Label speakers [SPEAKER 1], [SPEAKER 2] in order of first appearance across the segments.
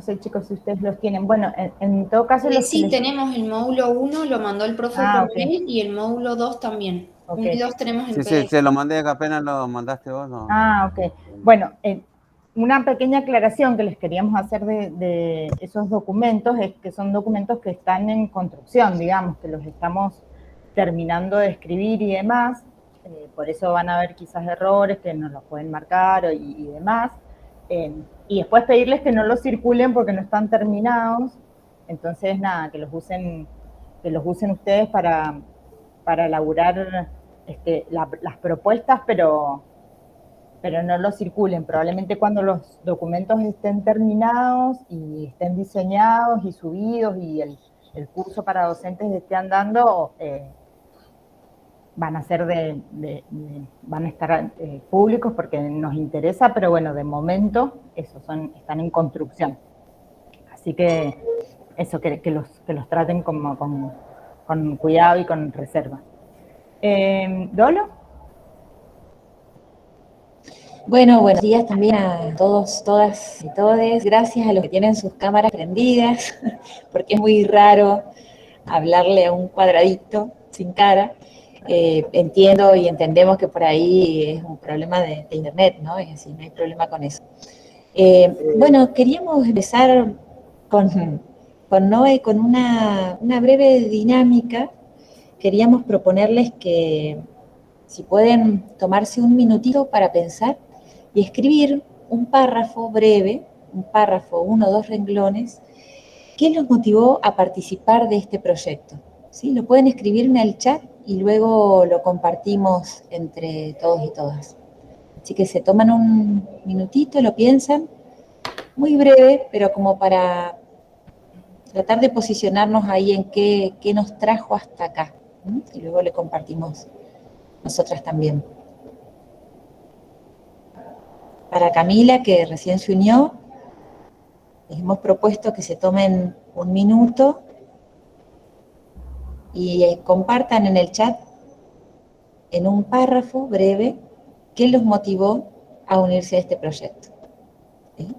[SPEAKER 1] No sé, chicos, si ustedes los tienen. Bueno, en todo caso los que
[SPEAKER 2] Sí,
[SPEAKER 1] les...
[SPEAKER 2] tenemos el módulo 1, lo mandó el profe por
[SPEAKER 1] Ah, ok,
[SPEAKER 2] mail, y el módulo 2 también.
[SPEAKER 1] ok.
[SPEAKER 2] 1 y 2 tenemos en
[SPEAKER 3] Sí, sí,
[SPEAKER 2] PDF.
[SPEAKER 3] se lo mandé, que apenas lo mandaste vos.
[SPEAKER 1] Ah, ok. Bueno, una pequeña aclaración que les queríamos hacer de esos documentos es que son documentos que están en construcción, digamos, que los estamos terminando de escribir y demás. Por eso van a haber quizás errores que nos los pueden marcar y demás. Y después pedirles que no los circulen porque no están terminados. Entonces, nada, que los usen ustedes para elaborar las propuestas, pero no los circulen. Probablemente cuando los documentos estén terminados y estén diseñados y subidos y el curso para docentes esté andando, van a ser van a estar públicos porque nos interesa, pero bueno, de momento están en construcción. Así que eso, que los traten como con cuidado y con reserva. ¿Dolo?
[SPEAKER 4] Bueno, buenos días también a todos, todas y todes. Gracias a los que tienen sus cámaras prendidas, porque es muy raro hablarle a un cuadradito sin cara. Entiendo y entendemos que por ahí es un problema de internet, ¿no? Es decir, no hay problema con eso. Bueno, queríamos empezar con Noé con una breve dinámica. Queríamos proponerles que si pueden tomarse un minutito para pensar y escribir un párrafo breve, un párrafo, 1 o 2 renglones, ¿qué los motivó a participar de este proyecto? ¿Sí? Lo pueden escribir en el chat y luego lo compartimos entre todos y todas. Así que se toman un minutito, lo piensan, muy breve, pero como para tratar de posicionarnos ahí en qué nos trajo hasta acá. ¿Sí? Y luego le compartimos nosotras también. Para Camila, que recién se unió, les hemos propuesto que se tomen un minuto y compartan en el chat, en un párrafo breve, qué los motivó a unirse a este proyecto. ¿Sí?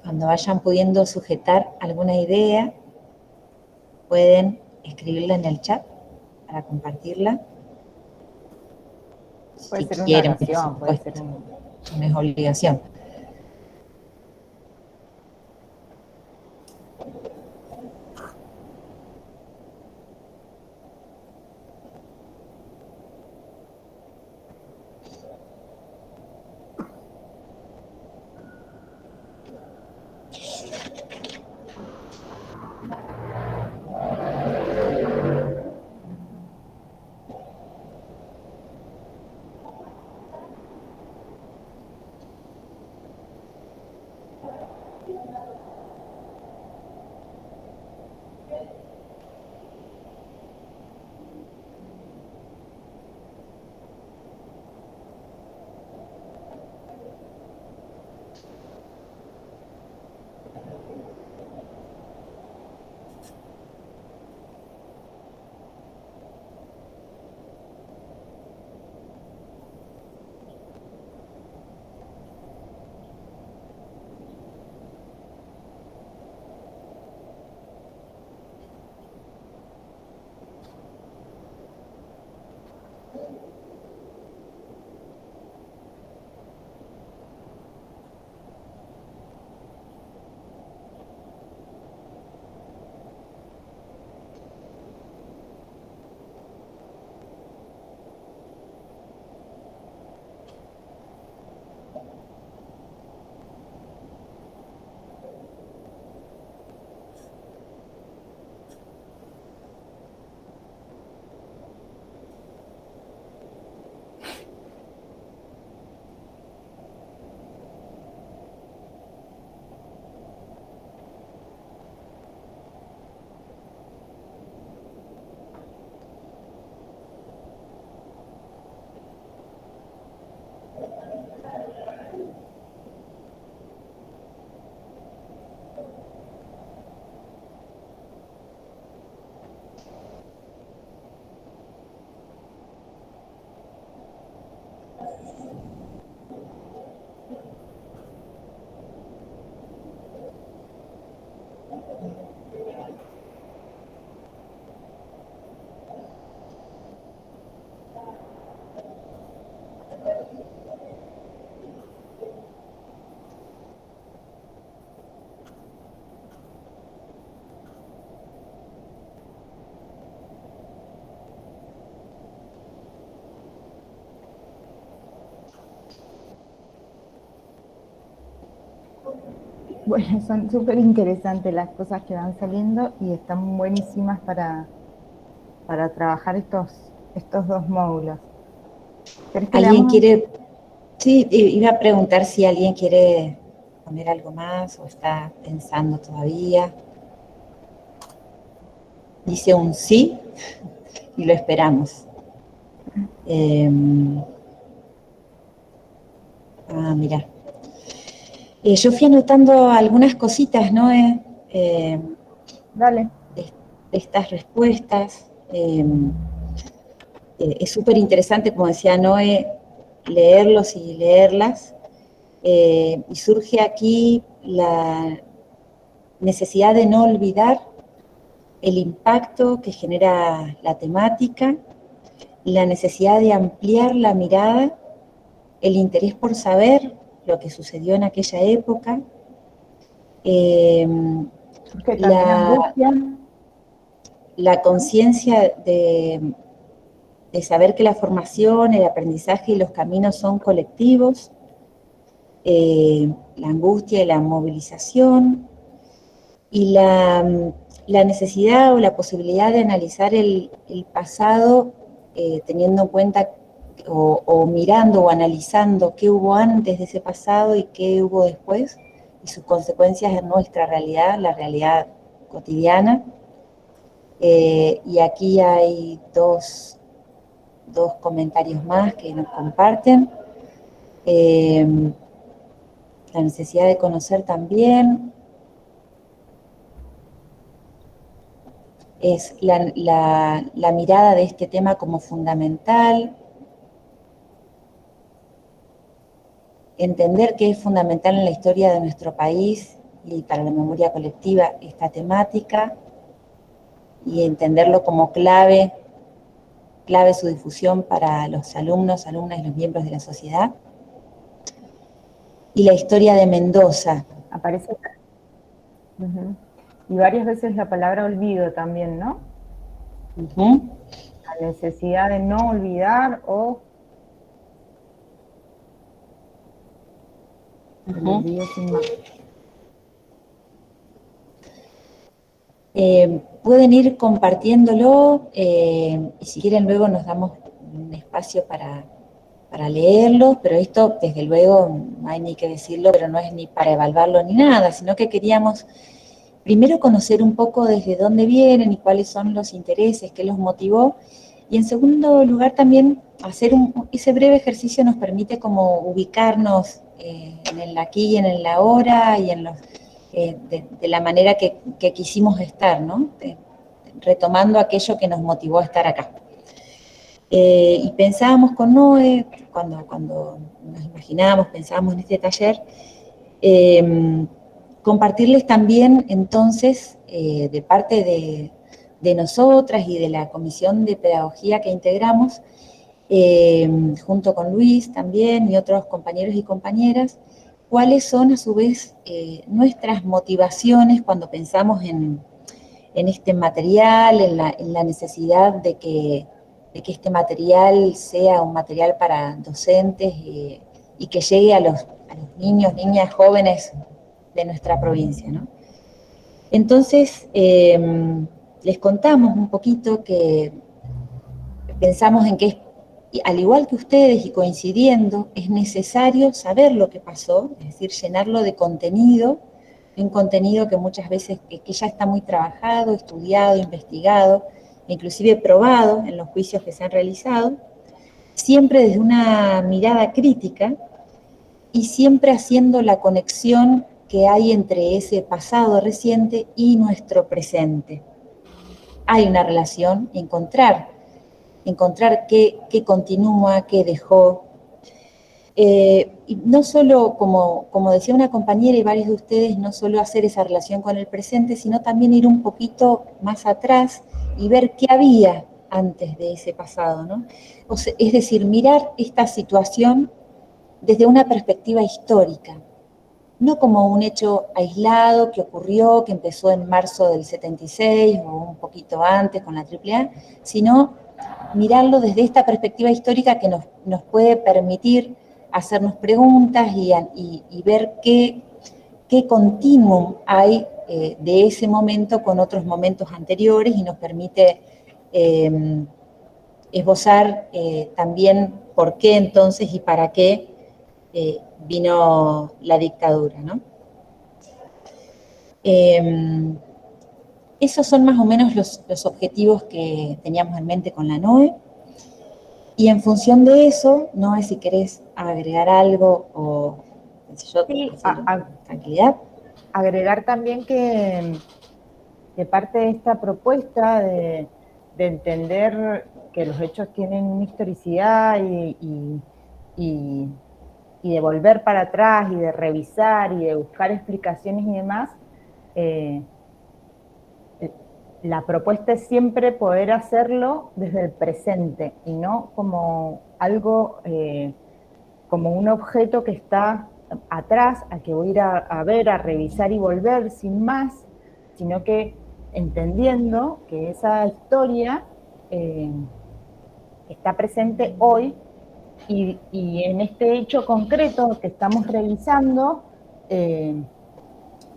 [SPEAKER 4] Cuando vayan pudiendo sujetar alguna idea, pueden escribirla en el chat para compartirla.
[SPEAKER 1] Puede
[SPEAKER 4] Si
[SPEAKER 1] ser una
[SPEAKER 4] quieren, por
[SPEAKER 1] oración, puede ser
[SPEAKER 4] supuesto. No es obligación.
[SPEAKER 1] Bueno, son súper interesantes las cosas que van saliendo y están buenísimas para trabajar estos dos módulos. ¿Querés que
[SPEAKER 4] ¿Alguien
[SPEAKER 1] leamos?
[SPEAKER 4] quiere? Sí, iba a preguntar si alguien quiere poner algo más o está pensando todavía. Dice un sí y lo esperamos. Mira. Yo fui anotando algunas cositas, ¿no?
[SPEAKER 1] Dale.
[SPEAKER 4] De estas respuestas. Es súper interesante, como decía Noé, leerlos y leerlas. Y surge aquí la necesidad de no olvidar el impacto que genera la temática, la necesidad de ampliar la mirada, el interés por saber lo que sucedió en aquella época,
[SPEAKER 1] Surge también angustia.
[SPEAKER 4] la conciencia de saber que la formación, el aprendizaje y los caminos son colectivos, la angustia y la movilización, y la necesidad o la posibilidad de analizar el pasado teniendo en cuenta o mirando o analizando qué hubo antes de ese pasado y qué hubo después, y sus consecuencias en nuestra realidad, la realidad cotidiana. Y aquí hay dos comentarios más que nos comparten. La necesidad de conocer también es la mirada de este tema como fundamental, entender que es fundamental en la historia de nuestro país y para la memoria colectiva esta temática, y entenderlo como clave su difusión para los alumnos, alumnas y los miembros de la sociedad. Y la historia de Mendoza.
[SPEAKER 1] Aparece. Y varias veces la palabra olvido también, ¿no? La necesidad de no olvidar o el olvido sin más.
[SPEAKER 4] Pueden ir compartiéndolo y si quieren luego nos damos un espacio para leerlo, pero esto desde luego no hay ni que decirlo, pero no es ni para evaluarlo ni nada, sino que queríamos primero conocer un poco desde dónde vienen y cuáles son los intereses, qué los motivó, y en segundo lugar también hacer ese breve ejercicio nos permite como ubicarnos en el aquí y en el ahora y en los de la manera que quisimos estar, ¿no? Retomando aquello que nos motivó a estar acá. Y pensábamos con Noé, cuando nos imaginábamos, pensábamos en este taller, compartirles también entonces, de parte de nosotras y de la comisión de pedagogía que integramos, junto con Luis también y otros compañeros y compañeras, cuáles son a su vez nuestras motivaciones cuando pensamos en este material, en la necesidad de que este material sea un material para docentes y que llegue a los niños, niñas, jóvenes de nuestra provincia, ¿no? Entonces, les contamos un poquito que pensamos en que al igual que ustedes y coincidiendo, es necesario saber lo que pasó, es decir, llenarlo de contenido, un contenido que muchas veces que ya está muy trabajado, estudiado, investigado, inclusive probado en los juicios que se han realizado, siempre desde una mirada crítica y siempre haciendo la conexión que hay entre ese pasado reciente y nuestro presente. Hay una relación, encontrar qué continúa, qué dejó. Y no solo, como decía una compañera y varios de ustedes, no solo hacer esa relación con el presente, sino también ir un poquito más atrás y ver qué había antes de ese pasado, ¿no? O sea, es decir, mirar esta situación desde una perspectiva histórica, no como un hecho aislado que ocurrió, que empezó en marzo del 76 o un poquito antes con la AAA, sino mirarlo desde esta perspectiva histórica que nos puede permitir hacernos preguntas y ver qué continuum hay de ese momento con otros momentos anteriores y nos permite esbozar también por qué entonces y para qué vino la dictadura, ¿no? Esos son más o menos los objetivos que teníamos en mente con la NOE. Y en función de eso, Noé, si querés agregar algo o yo,
[SPEAKER 1] Sí,
[SPEAKER 4] tranquilidad.
[SPEAKER 1] agregar también que parte de esta propuesta de entender que los hechos tienen una historicidad y de volver para atrás y de revisar y de buscar explicaciones y demás, la propuesta es siempre poder hacerlo desde el presente y no como algo, como un objeto que está atrás, al que voy a ir a ver, a revisar y volver sin más, sino que entendiendo que esa historia está presente hoy y en este hecho concreto que estamos revisando,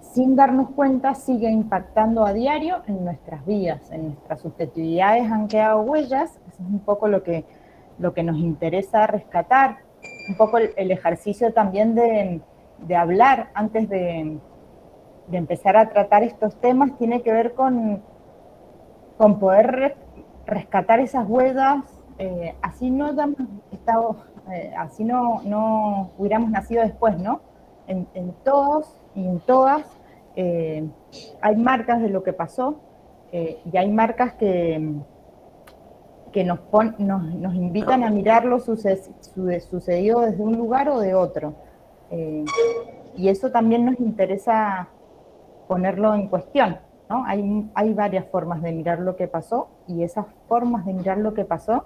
[SPEAKER 1] sin darnos cuenta, sigue impactando a diario en nuestras vidas, en nuestras subjetividades han quedado huellas. Eso es un poco lo que nos interesa rescatar, un poco el ejercicio también de hablar antes de empezar a tratar estos temas, tiene que ver con poder rescatar esas huellas, así no hemos estado, así no hubiéramos nacido después, ¿no? En todos y en todas hay marcas de lo que pasó y hay marcas que nos invitan a mirar lo sucedido desde un lugar o de otro. Y eso también nos interesa ponerlo en cuestión, ¿no? Hay varias formas de mirar lo que pasó y esas formas de mirar lo que pasó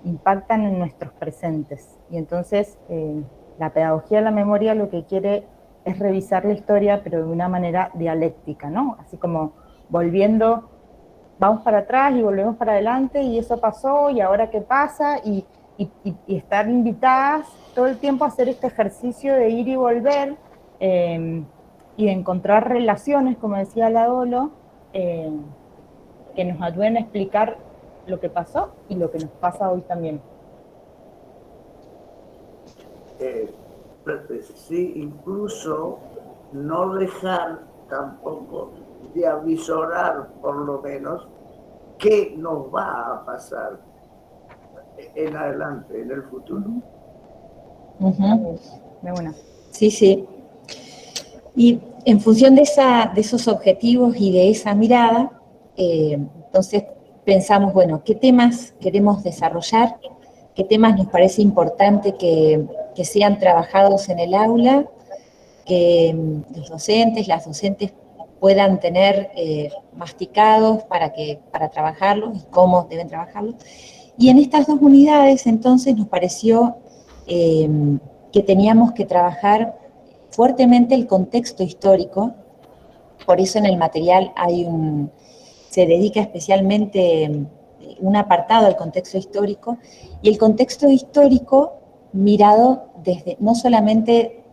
[SPEAKER 1] impactan en nuestros presentes. Y entonces la pedagogía de la memoria lo que quiere es revisar la historia, pero de una manera dialéctica, ¿no? Así como volviendo, vamos para atrás y volvemos para adelante, y eso pasó, y ahora qué pasa, y estar invitadas todo el tiempo a hacer este ejercicio de ir y volver, y de encontrar relaciones, como decía la Dolo, que nos ayuden a explicar lo que pasó y lo que nos pasa hoy también.
[SPEAKER 5] Sí, incluso no dejar tampoco de avisorar, por lo menos, qué nos va a pasar en adelante, en el futuro.
[SPEAKER 1] De una.
[SPEAKER 4] Sí, sí. Y en función de esos objetivos y de esa mirada, entonces pensamos, bueno, ¿qué temas queremos desarrollar? ¿Qué temas nos parece importante que sean trabajados en el aula? Que los docentes, las docentes puedan tener masticados para trabajarlos y cómo deben trabajarlos. Y en estas dos unidades, entonces, nos pareció que teníamos que trabajar fuertemente el contexto histórico. Por eso en el material se dedica especialmente un apartado al contexto histórico, y el contexto histórico mirado desde no solamente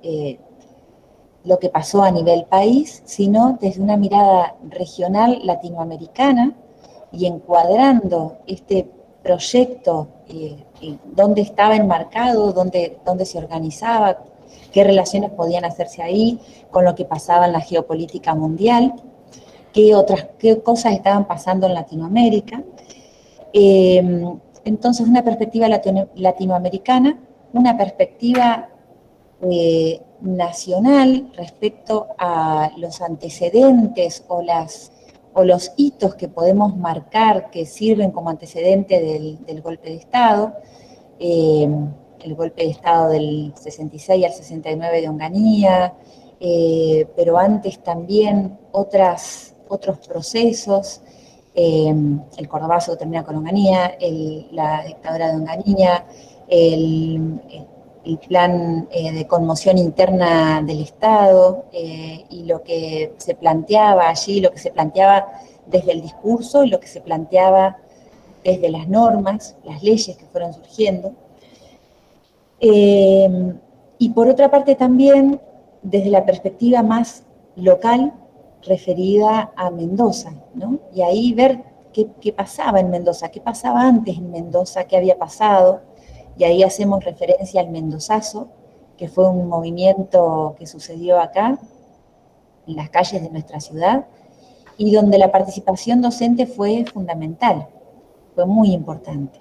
[SPEAKER 4] lo que pasó a nivel país, sino desde una mirada regional latinoamericana, y encuadrando este proyecto, dónde estaba enmarcado, dónde se organizaba, qué relaciones podían hacerse ahí con lo que pasaba en la geopolítica mundial, qué cosas estaban pasando en Latinoamérica. Entonces, una perspectiva latinoamericana, una perspectiva nacional respecto a los antecedentes o los hitos que podemos marcar que sirven como antecedente del golpe de Estado, el golpe de Estado del 66 al 69 de Onganía, pero antes también otros procesos, el Cordobazo que termina con Onganía, la dictadura de Onganía, el plan de conmoción interna del Estado, y lo que se planteaba allí, lo que se planteaba desde el discurso y lo que se planteaba desde las normas, las leyes que fueron surgiendo. Y por otra parte también desde la perspectiva más local referida a Mendoza, ¿no? Y ahí ver qué pasaba en Mendoza, qué pasaba antes en Mendoza, qué había pasado, y ahí hacemos referencia al Mendozazo, que fue un movimiento que sucedió acá, en las calles de nuestra ciudad, y donde la participación docente fue fundamental, fue muy importante.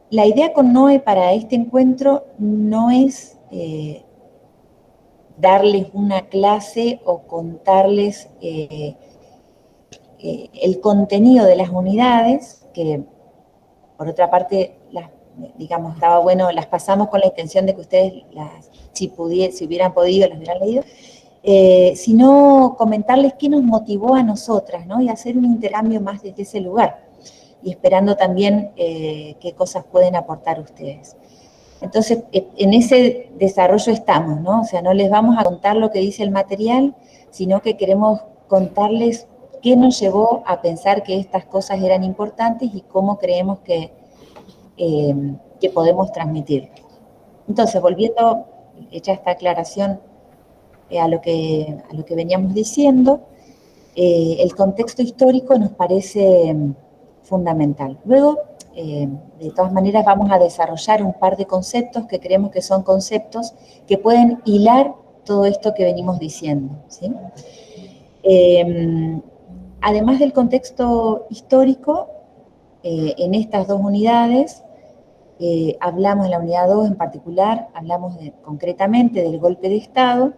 [SPEAKER 4] La idea con NOE para este encuentro no es darles una clase o contarles el contenido de las unidades, que por otra parte, digamos, estaba bueno, las pasamos con la intención de que ustedes, si hubieran podido, las hubieran leído, sino comentarles qué nos motivó a nosotras, ¿no? Y hacer un intercambio más desde ese lugar, y esperando también qué cosas pueden aportar ustedes. Entonces, en ese desarrollo estamos, ¿no? O sea, no les vamos a contar lo que dice el material, sino que queremos contarles qué nos llevó a pensar que estas cosas eran importantes y cómo creemos que podemos transmitir. Entonces, volviendo, hecha esta aclaración a lo que veníamos diciendo, el contexto histórico nos parece fundamental. Luego, de todas maneras, vamos a desarrollar un par de conceptos que creemos que son conceptos que pueden hilar todo esto que venimos diciendo, ¿sí? Además del contexto histórico, en estas dos unidades, hablamos en la unidad 2 en particular, hablamos concretamente del golpe de Estado,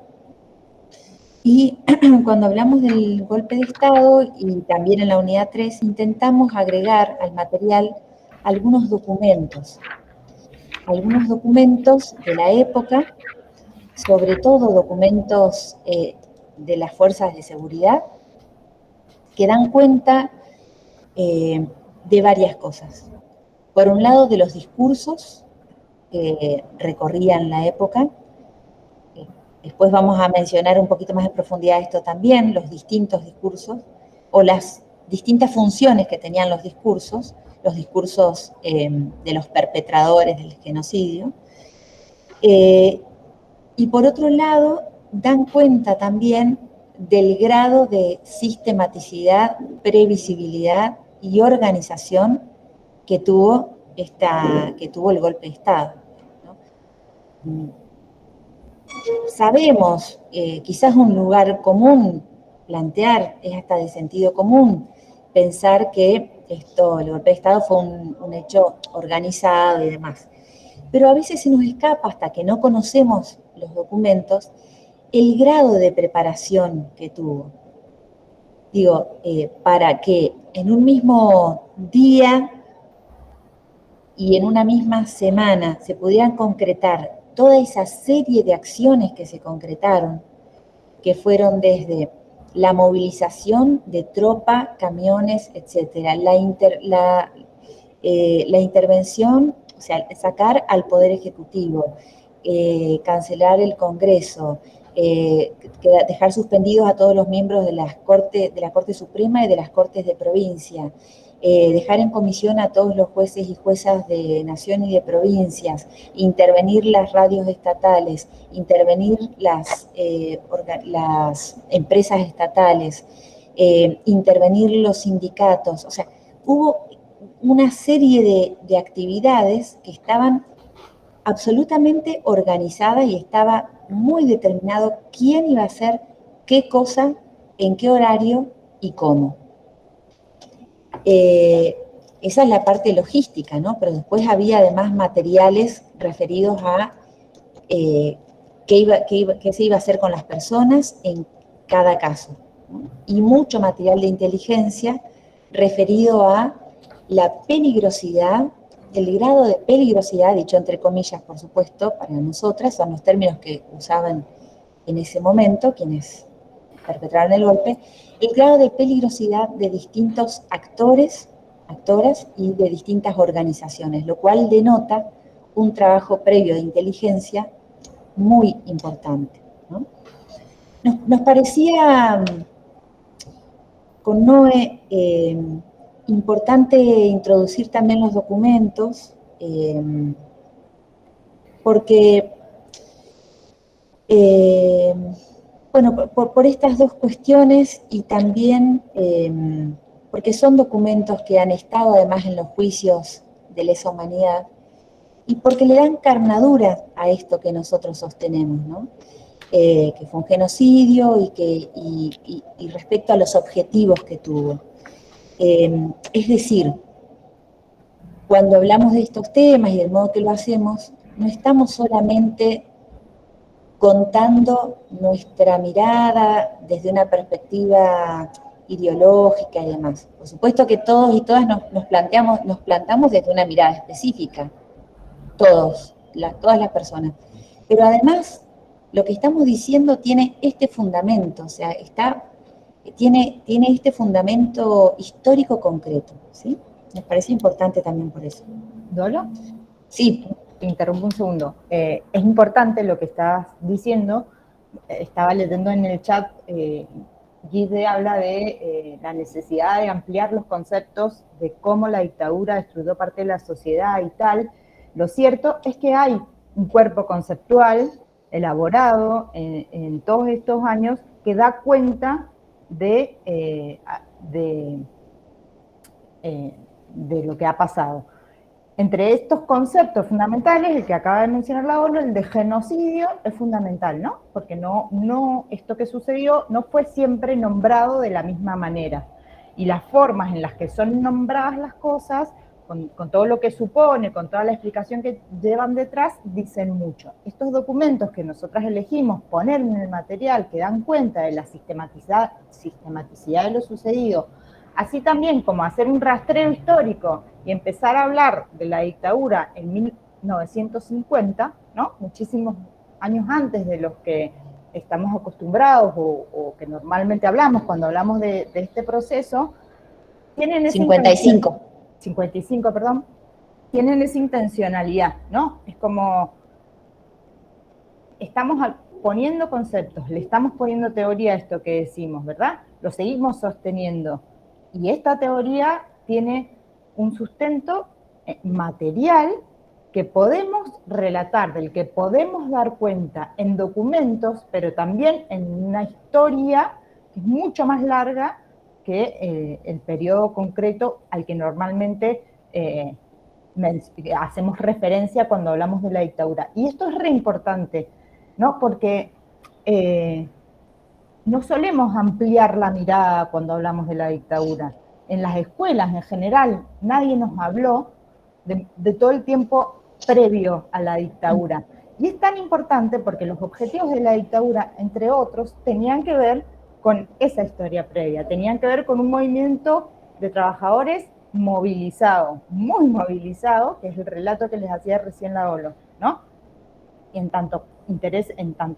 [SPEAKER 4] y cuando hablamos del golpe de Estado, y también en la unidad 3, intentamos agregar al material algunos documentos de la época, sobre todo documentos de las fuerzas de seguridad, que dan cuenta de varias cosas. Por un lado, de los discursos que recorrían la época. Después vamos a mencionar un poquito más en profundidad esto también, los distintos discursos, o las distintas funciones que tenían los discursos de los perpetradores del genocidio. Y por otro lado, dan cuenta también del grado de sistematicidad, previsibilidad y organización que tuvo el golpe de Estado, ¿no? Sabemos, quizás un lugar común plantear, es hasta de sentido común, pensar que el golpe de Estado fue un hecho organizado y demás. Pero a veces se nos escapa, hasta que no conocemos los documentos, el grado de preparación que tuvo. Digo, para que en un mismo día y en una misma semana se pudieran concretar toda esa serie de acciones que se concretaron, que fueron desde la movilización de tropa, camiones, etcétera, la intervención, o sea, sacar al Poder Ejecutivo, cancelar el Congreso, dejar suspendidos a todos los miembros de la Corte Suprema y de las Cortes de Provincia, dejar en comisión a todos los jueces y juezas de nación y de provincias, intervenir las radios estatales, intervenir las empresas estatales, intervenir los sindicatos. O sea, hubo una serie de actividades que estaban absolutamente organizadas y estaba muy determinado quién iba a hacer qué cosa, en qué horario y cómo. Esa es la parte logística, ¿no? Pero después había además materiales referidos a qué se iba a hacer con las personas en cada caso, ¿no? Y mucho material de inteligencia referido a la peligrosidad el grado de peligrosidad, dicho entre comillas, por supuesto, para nosotras, son los términos que usaban en ese momento quienes perpetraron el golpe, el grado de peligrosidad de distintos actores, actoras y de distintas organizaciones, lo cual denota un trabajo previo de inteligencia muy importante, ¿no? Nos parecía con Noé importante introducir también los documentos, porque, bueno, por estas dos cuestiones y también porque son documentos que han estado además en los juicios de lesa humanidad y porque le dan carnadura a esto que nosotros sostenemos, ¿no? Que fue un genocidio y respecto a los objetivos que tuvo. Es decir, cuando hablamos de estos temas y del modo que lo hacemos, no estamos solamente contando nuestra mirada desde una perspectiva ideológica y demás. Por supuesto que todos y todas nos plantamos desde una mirada específica, todas las personas. Pero además, lo que estamos diciendo tiene este fundamento, o sea, tiene este fundamento histórico concreto, ¿sí? Me parece importante también por eso.
[SPEAKER 1] ¿Dolo?
[SPEAKER 4] Sí.
[SPEAKER 1] Te interrumpo un segundo. Es importante lo que estás diciendo. Estaba leyendo en el chat, Guide habla de la necesidad de ampliar los conceptos de cómo la dictadura destruyó parte de la sociedad y tal. Lo cierto es que hay un cuerpo conceptual elaborado en todos estos años que da cuenta de lo que ha pasado. Entre estos conceptos fundamentales, el que acaba de mencionar la ONU, el de genocidio, es fundamental, ¿no? Porque esto que sucedió no fue siempre nombrado de la misma manera. Y las formas en las que son nombradas las cosas, con todo lo que supone, con toda la explicación que llevan detrás, dicen mucho. Estos documentos que nosotras elegimos poner en el material, que dan cuenta de la sistematicidad de lo sucedido, así también como hacer un rastreo histórico y empezar a hablar de la dictadura en 1950, ¿no? Muchísimos años antes de los que estamos acostumbrados o que normalmente hablamos cuando hablamos de este proceso, tienen esa 55, perdón, tienen esa intencionalidad, ¿no? Es como, estamos poniendo conceptos, le estamos poniendo teoría a esto que decimos, ¿verdad? Lo seguimos sosteniendo. Y esta teoría tiene un sustento material que podemos relatar, del que podemos dar cuenta en documentos, pero también en una historia que es mucho más larga que el periodo concreto al que normalmente hacemos referencia cuando hablamos de la dictadura. Y esto es re importante, ¿no? Porque no solemos ampliar la mirada cuando hablamos de la dictadura. En las escuelas, en general, nadie nos habló de todo el tiempo previo a la dictadura. Y es tan importante porque los objetivos de la dictadura, entre otros, tenían que ver con esa historia previa, tenían que ver con un movimiento de trabajadores movilizado, muy movilizado, que es el relato que les hacía recién la Olo, ¿no? Y en tanto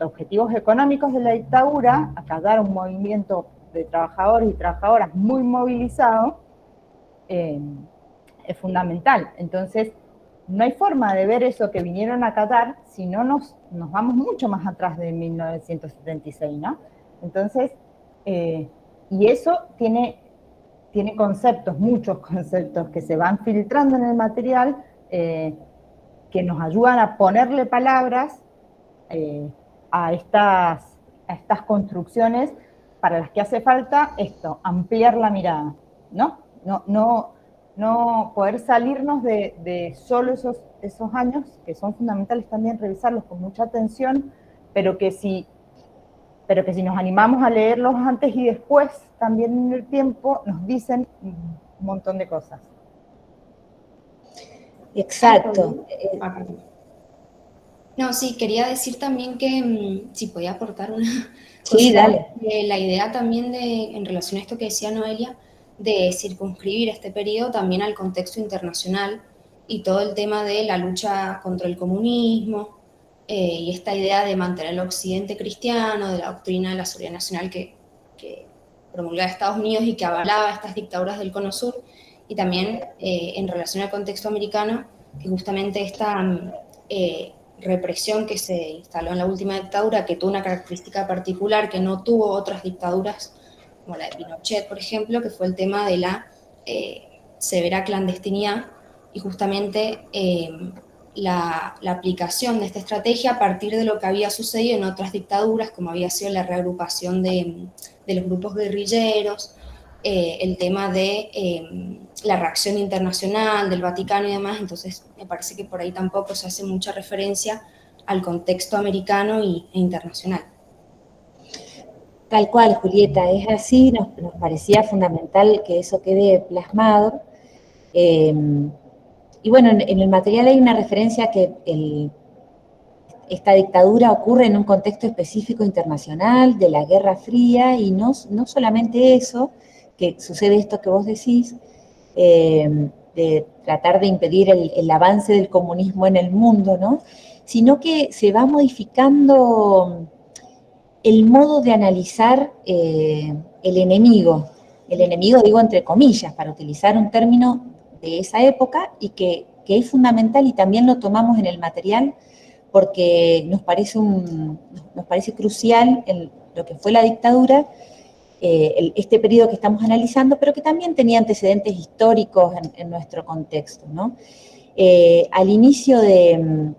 [SPEAKER 1] objetivos económicos de la dictadura, acatar un movimiento de trabajadores y trabajadoras muy movilizado, es fundamental. Entonces, no hay forma de ver eso que vinieron a acatar si no nos vamos mucho más atrás de 1976, ¿no? Entonces, y eso tiene conceptos, muchos conceptos que se van filtrando en el material, que nos ayudan a ponerle palabras a estas construcciones para las que hace falta esto, ampliar la mirada, ¿no? No poder salirnos de solo esos años, que son fundamentales también revisarlos con mucha atención, pero que si nos animamos a leerlos antes y después, también en el tiempo, nos dicen un montón de cosas.
[SPEAKER 4] Exacto.
[SPEAKER 2] No, sí, quería decir también que, si podía aportar una
[SPEAKER 4] Sí,
[SPEAKER 2] cosa,
[SPEAKER 4] dale.
[SPEAKER 2] la idea también en relación a esto que decía Noelia, de circunscribir este periodo también al contexto internacional y todo el tema de la lucha contra el comunismo, y esta idea de mantener el occidente cristiano, de la doctrina de la seguridad nacional que promulgaba Estados Unidos y que avalaba estas dictaduras del Cono Sur, y también en relación al contexto americano, que justamente esta represión que se instaló en la última dictadura, que tuvo una característica particular que no tuvo otras dictaduras, como la de Pinochet, por ejemplo, que fue el tema de la severa clandestinidad, y justamente la aplicación de esta estrategia a partir de lo que había sucedido en otras dictaduras, como había sido la reagrupación de los grupos guerrilleros, el tema de la reacción internacional del Vaticano y demás. Entonces me parece que por ahí tampoco se hace mucha referencia al contexto americano e internacional.
[SPEAKER 4] Tal cual, Julieta, es así, nos parecía fundamental que eso quede plasmado. Y bueno, en el material hay una referencia a que esta dictadura ocurre en un contexto específico internacional, de la Guerra Fría, y no solamente eso, que sucede esto que vos decís, de tratar de impedir el avance del comunismo en el mundo, ¿no? Sino que se va modificando el modo de analizar el enemigo digo entre comillas, para utilizar un término de esa época, y que es fundamental, y también lo tomamos en el material porque nos parece crucial en lo que fue la dictadura, este periodo que estamos analizando, pero que también tenía antecedentes históricos en nuestro contexto, ¿no? Al inicio en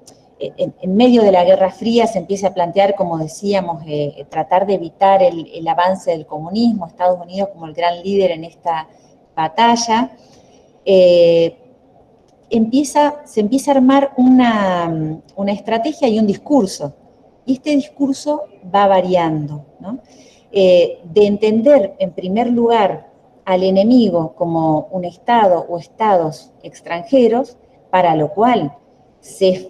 [SPEAKER 4] medio de la Guerra Fría se empieza a plantear, como decíamos, tratar de evitar el avance del comunismo, Estados Unidos como el gran líder en esta batalla. Se empieza a armar una estrategia y un discurso, y este discurso va variando, ¿no? De entender, en primer lugar, al enemigo como un Estado o estados extranjeros, para lo cual se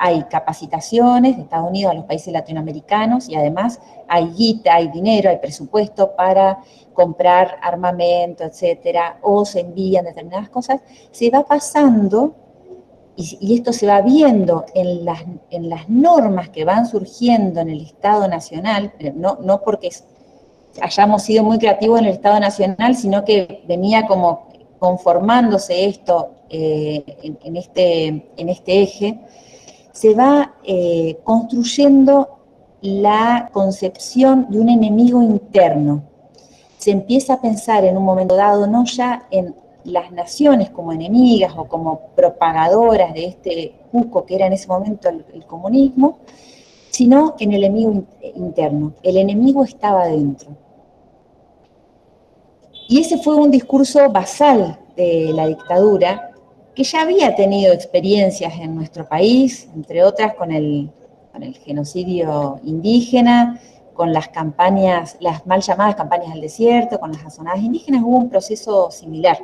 [SPEAKER 4] hay capacitaciones de Estados Unidos a los países latinoamericanos, y además hay guita, hay dinero, hay presupuesto para comprar armamento, etcétera, o se envían determinadas cosas. Se va pasando, y esto se va viendo en las normas que van surgiendo en el Estado Nacional, no porque hayamos sido muy creativos en el Estado Nacional, sino que venía como conformándose esto en este eje, se va construyendo la concepción de un enemigo interno. Se empieza a pensar en un momento dado no ya en las naciones como enemigas o como propagadoras de este cuco que era en ese momento el comunismo, sino en el enemigo interno. El enemigo estaba dentro. Y ese fue un discurso basal de la dictadura, que ya había tenido experiencias en nuestro país, entre otras con el genocidio indígena, con las campañas, las mal llamadas campañas del desierto, con las azonadas indígenas, hubo un proceso similar.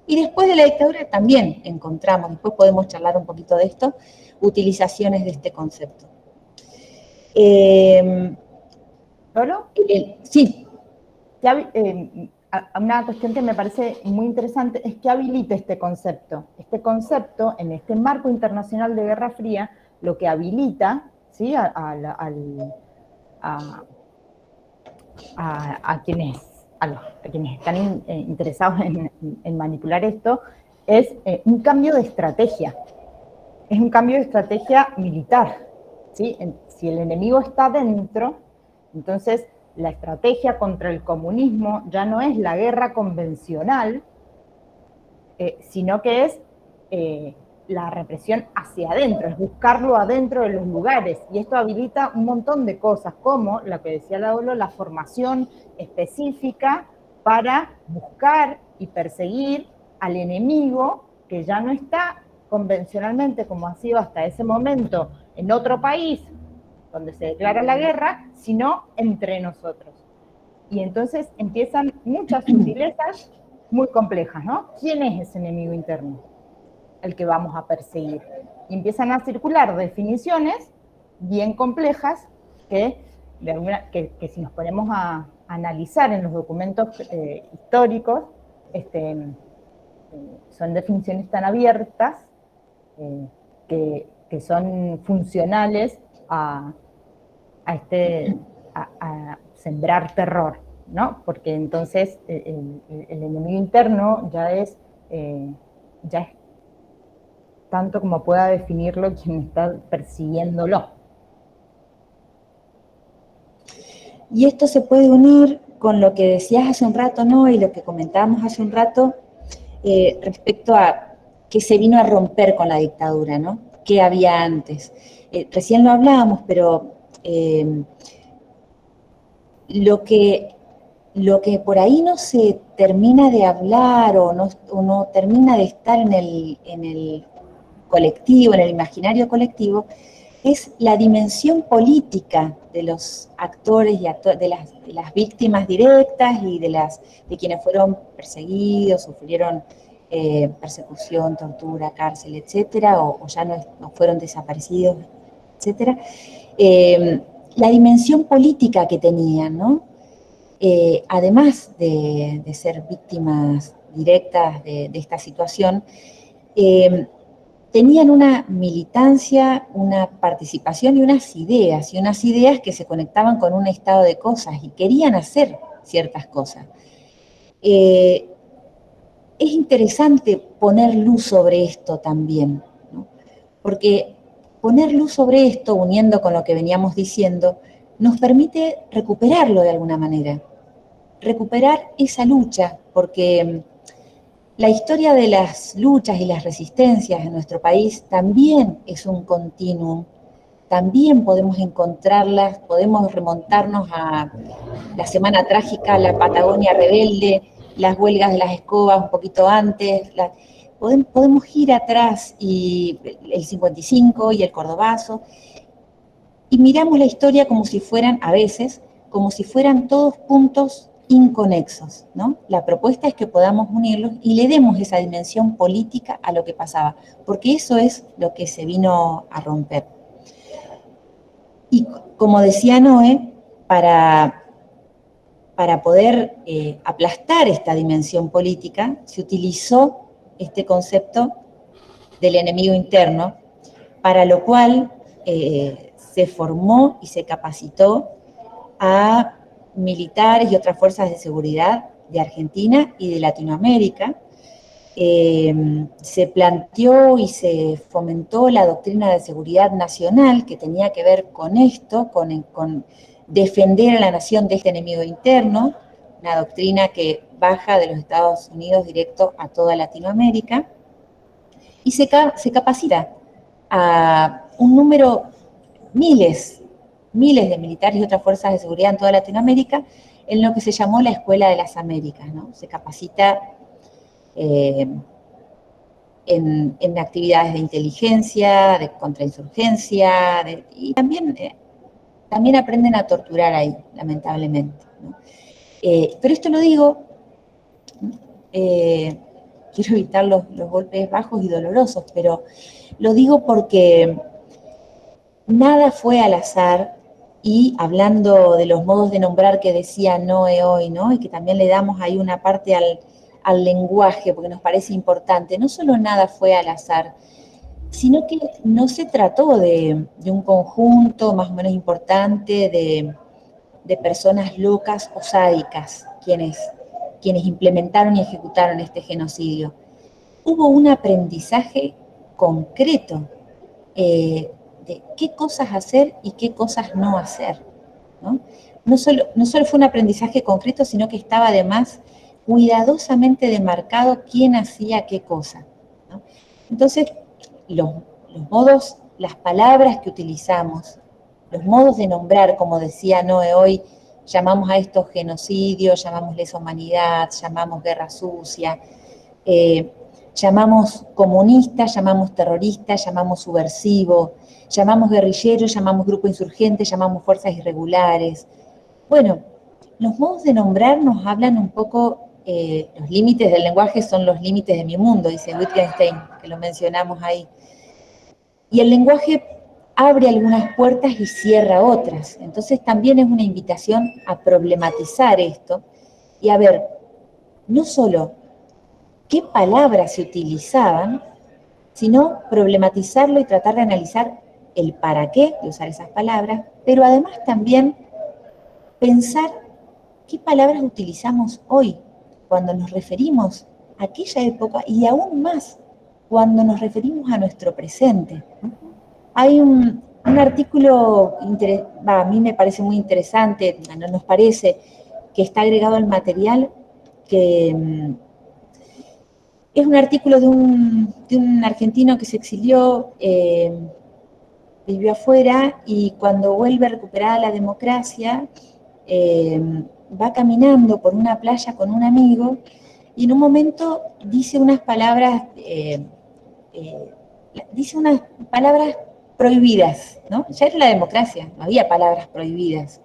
[SPEAKER 4] Y después de la dictadura también encontramos, después podemos charlar un poquito de esto, utilizaciones de este concepto.
[SPEAKER 1] ¿Solo?
[SPEAKER 4] Sí.
[SPEAKER 1] Una cuestión que me parece muy interesante es que habilita este concepto. Este concepto, en este marco internacional de Guerra Fría, lo que habilita, ¿sí?, a quienes están interesados en manipular esto, es un cambio de estrategia. Es un cambio de estrategia militar, ¿sí? Si el enemigo está dentro, entonces la estrategia contra el comunismo ya no es la guerra convencional, sino que es la represión hacia adentro, es buscarlo adentro de los lugares. Y esto habilita un montón de cosas, como la que decía Laolo, la formación específica para buscar y perseguir al enemigo que ya no está convencionalmente, como ha sido hasta ese momento, en otro país donde se declara la guerra, sino entre nosotros. Y entonces empiezan muchas sutilezas muy complejas, ¿no? ¿Quién es ese enemigo interno? El que vamos a perseguir. Y empiezan a circular definiciones bien complejas que si nos ponemos a analizar en los documentos históricos, son definiciones tan abiertas que son funcionales a sembrar terror, ¿no? Porque entonces el enemigo interno ya es tanto como pueda definirlo quien está persiguiéndolo.
[SPEAKER 4] Y esto se puede unir con lo que decías hace un rato, ¿no? Y lo que comentábamos hace un rato respecto a que se vino a romper con la dictadura, ¿no? ¿Qué había antes? Recién lo hablábamos, pero lo que por ahí no se termina de hablar o no termina de estar en el colectivo, en el imaginario colectivo, es la dimensión política de los actores y de las víctimas directas y de quienes fueron perseguidos, sufrieron persecución, tortura, cárcel, etcétera, o ya no fueron desaparecidos, etcétera. La dimensión política que tenían, ¿no? Además de ser víctimas directas de esta situación, tenían una militancia, una participación y unas ideas que se conectaban con un estado de cosas y querían hacer ciertas cosas. Es interesante poner luz sobre esto también, ¿no? Porque poner luz sobre esto, uniendo con lo que veníamos diciendo, nos permite recuperarlo de alguna manera, recuperar esa lucha, porque la historia de las luchas y las resistencias en nuestro país también es un continuum, también podemos encontrarlas, podemos remontarnos a la Semana Trágica, la Patagonia Rebelde, las huelgas de las escobas un poquito antes, podemos ir atrás, y el 55 y el Cordobazo, y miramos la historia como si fueran, a veces, como si fueran todos puntos inconexos, ¿no? La propuesta es que podamos unirlos y le demos esa dimensión política a lo que pasaba, porque eso es lo que se vino a romper. Y como decía Noé, para poder aplastar esta dimensión política, se utilizó este concepto del enemigo interno, para lo cual se formó y se capacitó a militares y otras fuerzas de seguridad de Argentina y de Latinoamérica. Se planteó y se fomentó la doctrina de seguridad nacional, que tenía que ver con esto, con defender a la nación de este enemigo interno, una doctrina que baja de los Estados Unidos directo a toda Latinoamérica, y se capacita a un número, miles de militares y otras fuerzas de seguridad en toda Latinoamérica, en lo que se llamó la Escuela de las Américas, ¿no? Se capacita en actividades de inteligencia, de contrainsurgencia, y también aprenden a torturar ahí, lamentablemente, ¿no? Pero esto lo digo, quiero evitar los golpes bajos y dolorosos, pero lo digo porque nada fue al azar, y hablando de los modos de nombrar que decía Noé hoy, ¿no? Y que también le damos ahí una parte al lenguaje, porque nos parece importante, no solo nada fue al azar, sino que no se trató de un conjunto más o menos importante de personas locas o sádicas quienes implementaron y ejecutaron este genocidio. Hubo un aprendizaje concreto de qué cosas hacer y qué cosas no hacer, ¿no? No solo fue un aprendizaje concreto, sino que estaba además cuidadosamente demarcado quién hacía qué cosa, ¿no? Entonces, los modos, las palabras que utilizamos, los modos de nombrar, como decía Noé hoy, llamamos a esto genocidio, llamamos lesa humanidad, llamamos guerra sucia, llamamos comunista, llamamos terrorista, llamamos subversivo, llamamos guerrillero, llamamos grupo insurgente, llamamos fuerzas irregulares. Bueno, los modos de nombrar nos hablan un poco, los límites del lenguaje son los límites de mi mundo, dice Wittgenstein, que lo mencionamos ahí. Y el lenguaje abre algunas puertas y cierra otras. Entonces también es una invitación a problematizar esto y a ver, no solo qué palabras se utilizaban, sino problematizarlo y tratar de analizar el para qué de usar esas palabras, pero además también pensar qué palabras utilizamos hoy cuando nos referimos a aquella época y aún más cuando nos referimos a nuestro presente. Hay un artículo, a mí me parece muy interesante, no nos parece, que está agregado al material, que es un artículo de un argentino que se exilió, vivió afuera y cuando vuelve a recuperar la democracia, va caminando por una playa con un amigo y en un momento dice unas palabras, prohibidas, ¿no? Ya era la democracia, no había palabras prohibidas,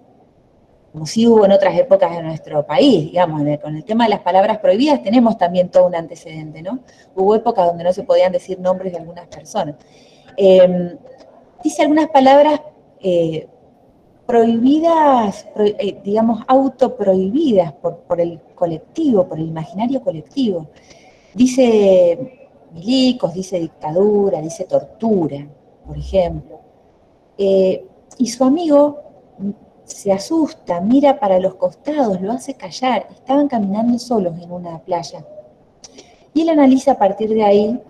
[SPEAKER 4] como sí hubo en otras épocas de nuestro país, digamos, con el tema de las palabras prohibidas tenemos también todo un antecedente, ¿no? Hubo épocas donde no se podían decir nombres de algunas personas. Dice algunas palabras prohibidas, digamos, autoprohibidas por el colectivo, por el imaginario colectivo. Dice milicos, dice dictadura, dice tortura, por ejemplo. Y su amigo se asusta, mira para los costados, lo hace callar. Estaban caminando solos en una playa. Y él analiza a partir de ahí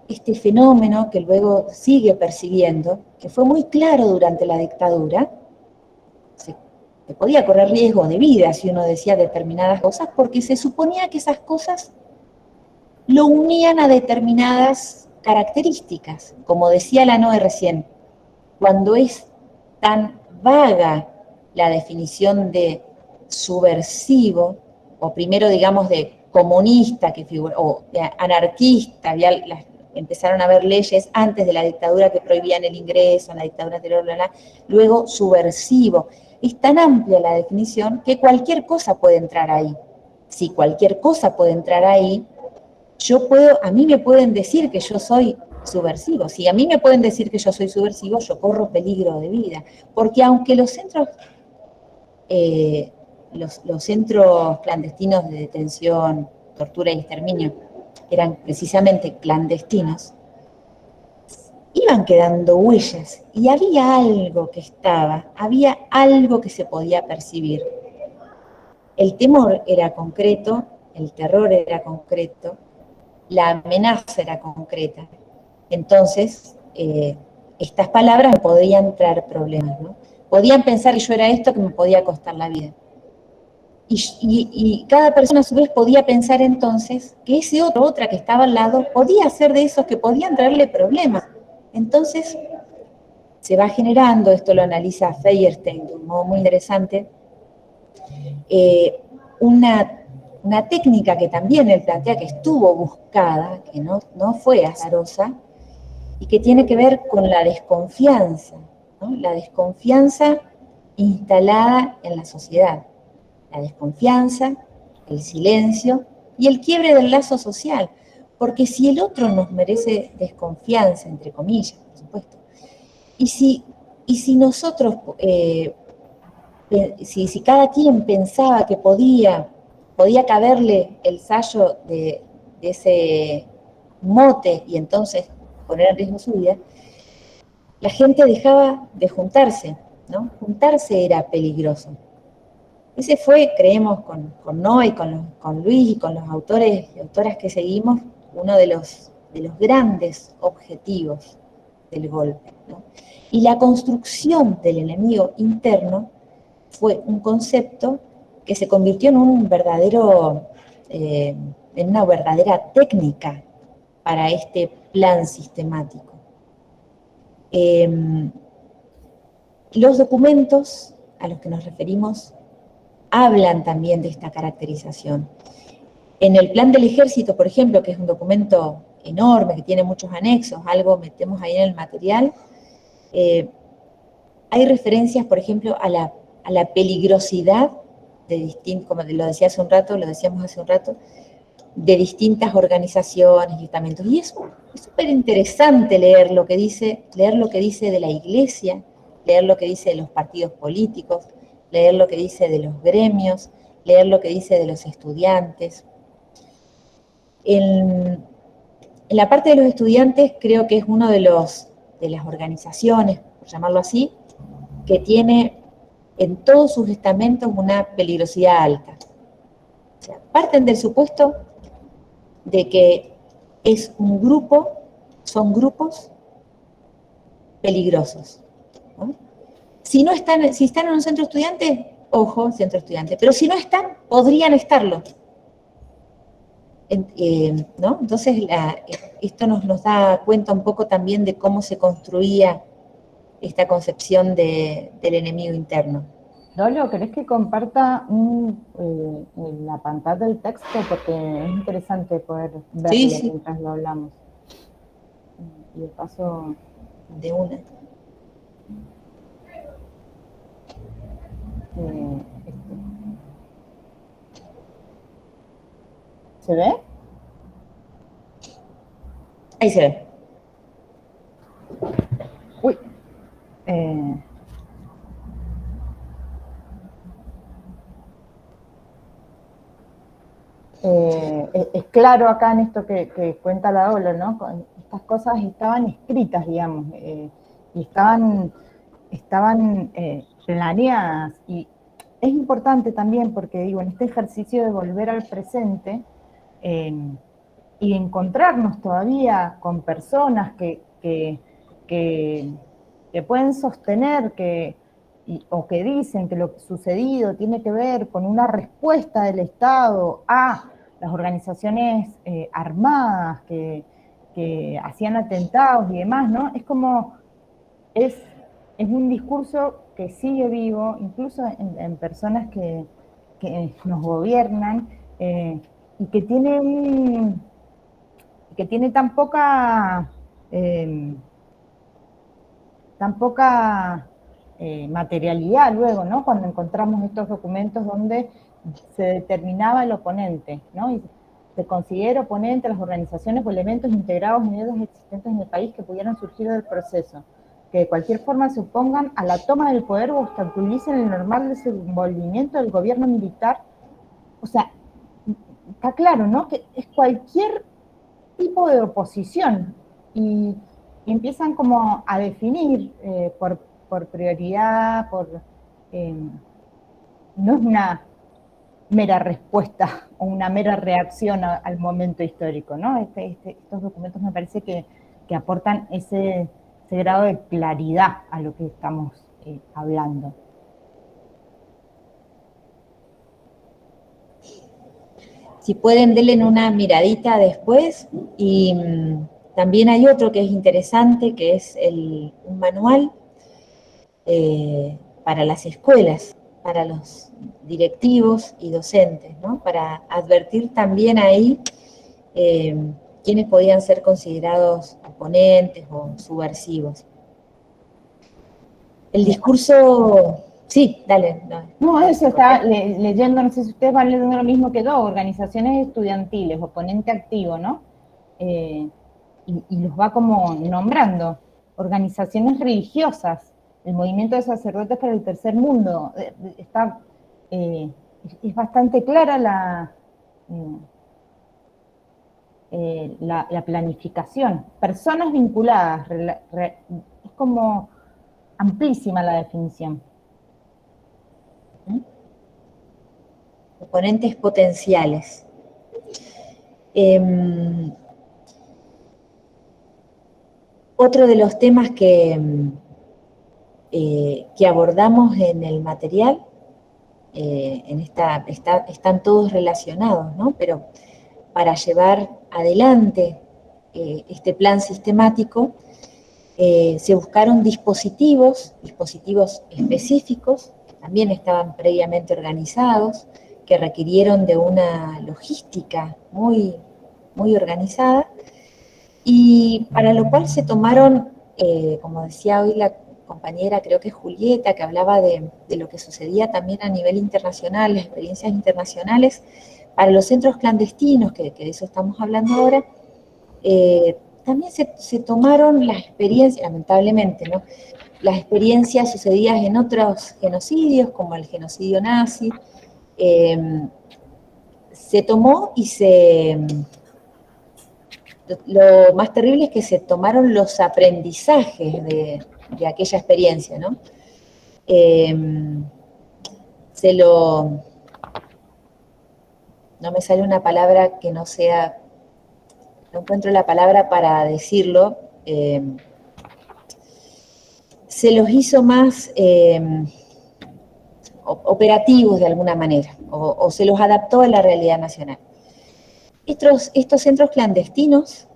[SPEAKER 4] este fenómeno que luego sigue percibiendo, que fue muy claro durante la dictadura. Se podía correr riesgo de vida si uno decía determinadas cosas, porque se suponía que esas cosas lo unían a determinadas características. Como decía la Noe recién, cuando es tan vaga la definición de subversivo, o primero digamos de comunista, o de anarquista, empezaron a haber leyes antes de la dictadura que prohibían el ingreso, en la dictadura anterior, luego subversivo. Es tan amplia la definición que cualquier cosa puede entrar ahí. Si cualquier cosa puede entrar ahí, a mí me pueden decir que yo soy subversivo. Si a mí me pueden decir que yo soy subversivo, yo corro peligro de vida. Porque aunque los centros, los centros clandestinos de detención, tortura y exterminio eran precisamente clandestinos, iban quedando huellas y había algo había algo que se podía percibir. El temor era concreto, el terror era concreto, la amenaza era concreta. Entonces, estas palabras me podían traer problemas, ¿no? Podían pensar que yo era esto que me podía costar la vida. Y cada persona a su vez podía pensar entonces que ese otra que estaba al lado podía ser de esos que podían traerle problemas. Entonces, se va generando, esto lo analiza Feuerstein de un modo muy interesante, una técnica que también él plantea que estuvo buscada, que no fue azarosa, y que tiene que ver con la desconfianza, ¿no? La desconfianza instalada en la sociedad. La desconfianza, el silencio y el quiebre del lazo social. Porque si el otro nos merece desconfianza, entre comillas, por supuesto, y si nosotros, si cada quien pensaba que podía caberle el sallo de ese mote y entonces poner en riesgo su vida, la gente dejaba de juntarse, ¿no? Juntarse era peligroso. Ese fue, creemos, con Noé, con Luis y con los autores y autoras que seguimos, uno de los grandes objetivos del golpe, ¿no? Y la construcción del enemigo interno fue un concepto que se convirtió en un verdadero, en una verdadera técnica para este plan sistemático. Los documentos a los que nos referimos hablan también de esta caracterización. En el plan del ejército, por ejemplo, que es un documento enorme, que tiene muchos anexos, algo metemos ahí en el material, hay referencias, por ejemplo, a la peligrosidad como lo decía hace un rato, lo decíamos hace un rato, de distintas organizaciones y estamentos. Y es súper interesante leer lo que dice de la Iglesia, leer lo que dice de los partidos políticos, leer lo que dice de los gremios, leer lo que dice de los estudiantes. En la parte de los estudiantes creo que es uno de las organizaciones, por llamarlo así, que tiene en todos sus estamentos una peligrosidad alta. O sea, parten del supuesto de que es un grupo, son grupos peligrosos, ¿no? Si están en un centro estudiante, ojo, centro estudiante, pero si no están, podrían estarlo. ¿No? Entonces, esto nos da cuenta un poco también de cómo se construía esta concepción del enemigo interno.
[SPEAKER 1] Dolo, ¿querés que comparta en la pantalla del texto? Porque es interesante poder verlo
[SPEAKER 4] Sí.
[SPEAKER 1] mientras lo hablamos. Y de paso...
[SPEAKER 4] De una.
[SPEAKER 1] ¿Se ve?
[SPEAKER 4] Ahí se ve.
[SPEAKER 1] Uy. Es claro acá en esto que cuenta la Dolo, ¿no? Estas cosas estaban escritas, digamos, y estaban planeadas. Y es importante también porque, digo, en este ejercicio de volver al presente y encontrarnos todavía con personas que pueden sostener o que dicen que lo sucedido tiene que ver con una respuesta del Estado a las organizaciones armadas que hacían atentados y demás, ¿no? Es como, es un discurso que sigue vivo, incluso en personas que nos gobiernan, y que tiene tan poca materialidad luego, ¿no? Cuando encontramos estos documentos donde se determinaba el oponente, ¿no? Y se considera oponente a las organizaciones o elementos integrados en ellos existentes en el país que pudieran surgir del proceso, que de cualquier forma se opongan a la toma del poder o obstaculicen el normal desenvolvimiento del gobierno militar. O sea, está claro, ¿no? Que es cualquier tipo de oposición y empiezan como a definir por prioridad, no es una mera respuesta o una mera reacción al momento histórico, ¿no? Estos documentos me parece que aportan ese grado de claridad a lo que estamos hablando.
[SPEAKER 4] Si pueden, denle una miradita después. Y también hay otro que es interesante, que es un manual para las escuelas, para los directivos y docentes, ¿no? Para advertir también ahí quiénes podían ser considerados oponentes o subversivos. El discurso... Sí, dale.
[SPEAKER 1] No, eso está leyendo, no sé si ustedes van leyendo lo mismo que yo, organizaciones estudiantiles, oponente activo, ¿no? Y los va como nombrando. Organizaciones religiosas, el movimiento de sacerdotes para el tercer mundo. Es bastante clara la planificación. Personas vinculadas, es como amplísima la definición.
[SPEAKER 4] Oponentes potenciales. Otro de los temas que abordamos en el material, están todos relacionados, ¿no? Pero para llevar adelante este plan sistemático, se buscaron dispositivos específicos, que también estaban previamente organizados, que requirieron de una logística muy, muy organizada, y para lo cual se tomaron, como decía hoy la compañera, creo que es Julieta, que hablaba de lo que sucedía también a nivel internacional, las experiencias internacionales, para los centros clandestinos, que de eso estamos hablando ahora. También se tomaron las experiencias, lamentablemente, ¿no? Las experiencias sucedidas en otros genocidios, como el genocidio nazi. Se tomó y se lo más terrible es que se tomaron los aprendizajes de aquella experiencia, ¿no? No me sale una palabra que no sea, no encuentro la palabra para decirlo, se los hizo más operativos de alguna manera, o se los adaptó a la realidad nacional. Estos centros clandestinos,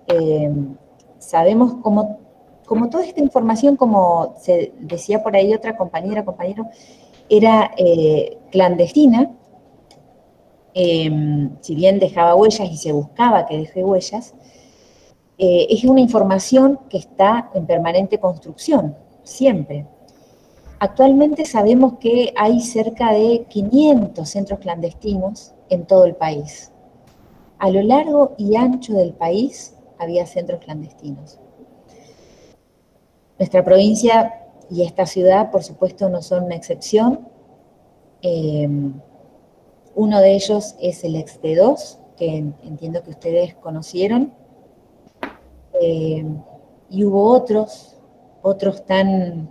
[SPEAKER 4] sabemos como toda esta información, como se decía por ahí otra compañera, compañero, era clandestina, si bien dejaba huellas y se buscaba que deje huellas, es una información que está en permanente construcción, siempre. Actualmente sabemos que hay cerca de 500 centros clandestinos en todo el país. A lo largo y ancho del país había centros clandestinos. Nuestra provincia y esta ciudad, por supuesto, no son una excepción. Uno de ellos es el EXTE2, que entiendo que ustedes conocieron. Y hubo otros tan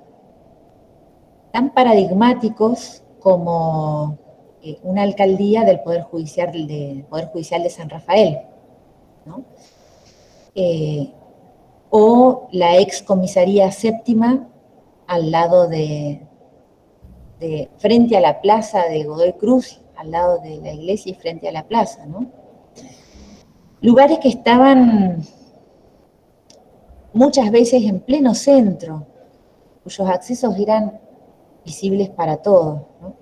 [SPEAKER 4] paradigmáticos como una alcaldía del Poder Judicial de San Rafael, ¿no? O la ex comisaría séptima al lado frente a la plaza de Godoy Cruz, al lado de la iglesia y frente a la plaza, ¿no? Lugares que estaban muchas veces en pleno centro, cuyos accesos eran visibles para todos, ¿no?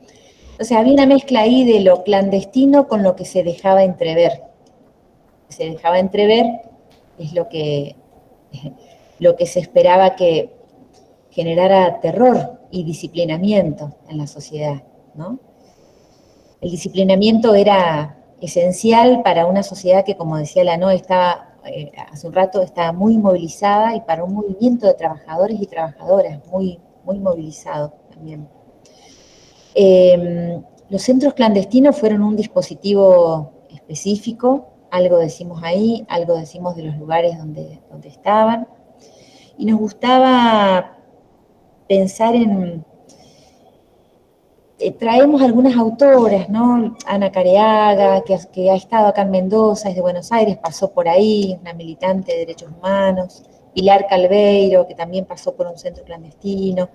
[SPEAKER 4] Entonces había una mezcla ahí de lo clandestino con lo que se dejaba entrever. Lo que se dejaba entrever es lo que se esperaba que generara terror y disciplinamiento en la sociedad, ¿no? El disciplinamiento era esencial para una sociedad que, como decía la Noe, hace un rato, estaba muy movilizada, y para un movimiento de trabajadores y trabajadoras muy, muy movilizado también. Los centros clandestinos fueron un dispositivo específico, algo decimos ahí, algo decimos de los lugares donde estaban, y nos gustaba pensar traemos algunas autoras, ¿no? Ana Careaga, que ha estado acá en Mendoza, es de Buenos Aires, pasó por ahí, una militante de derechos humanos. Pilar Calveiro, que también pasó por un centro clandestino.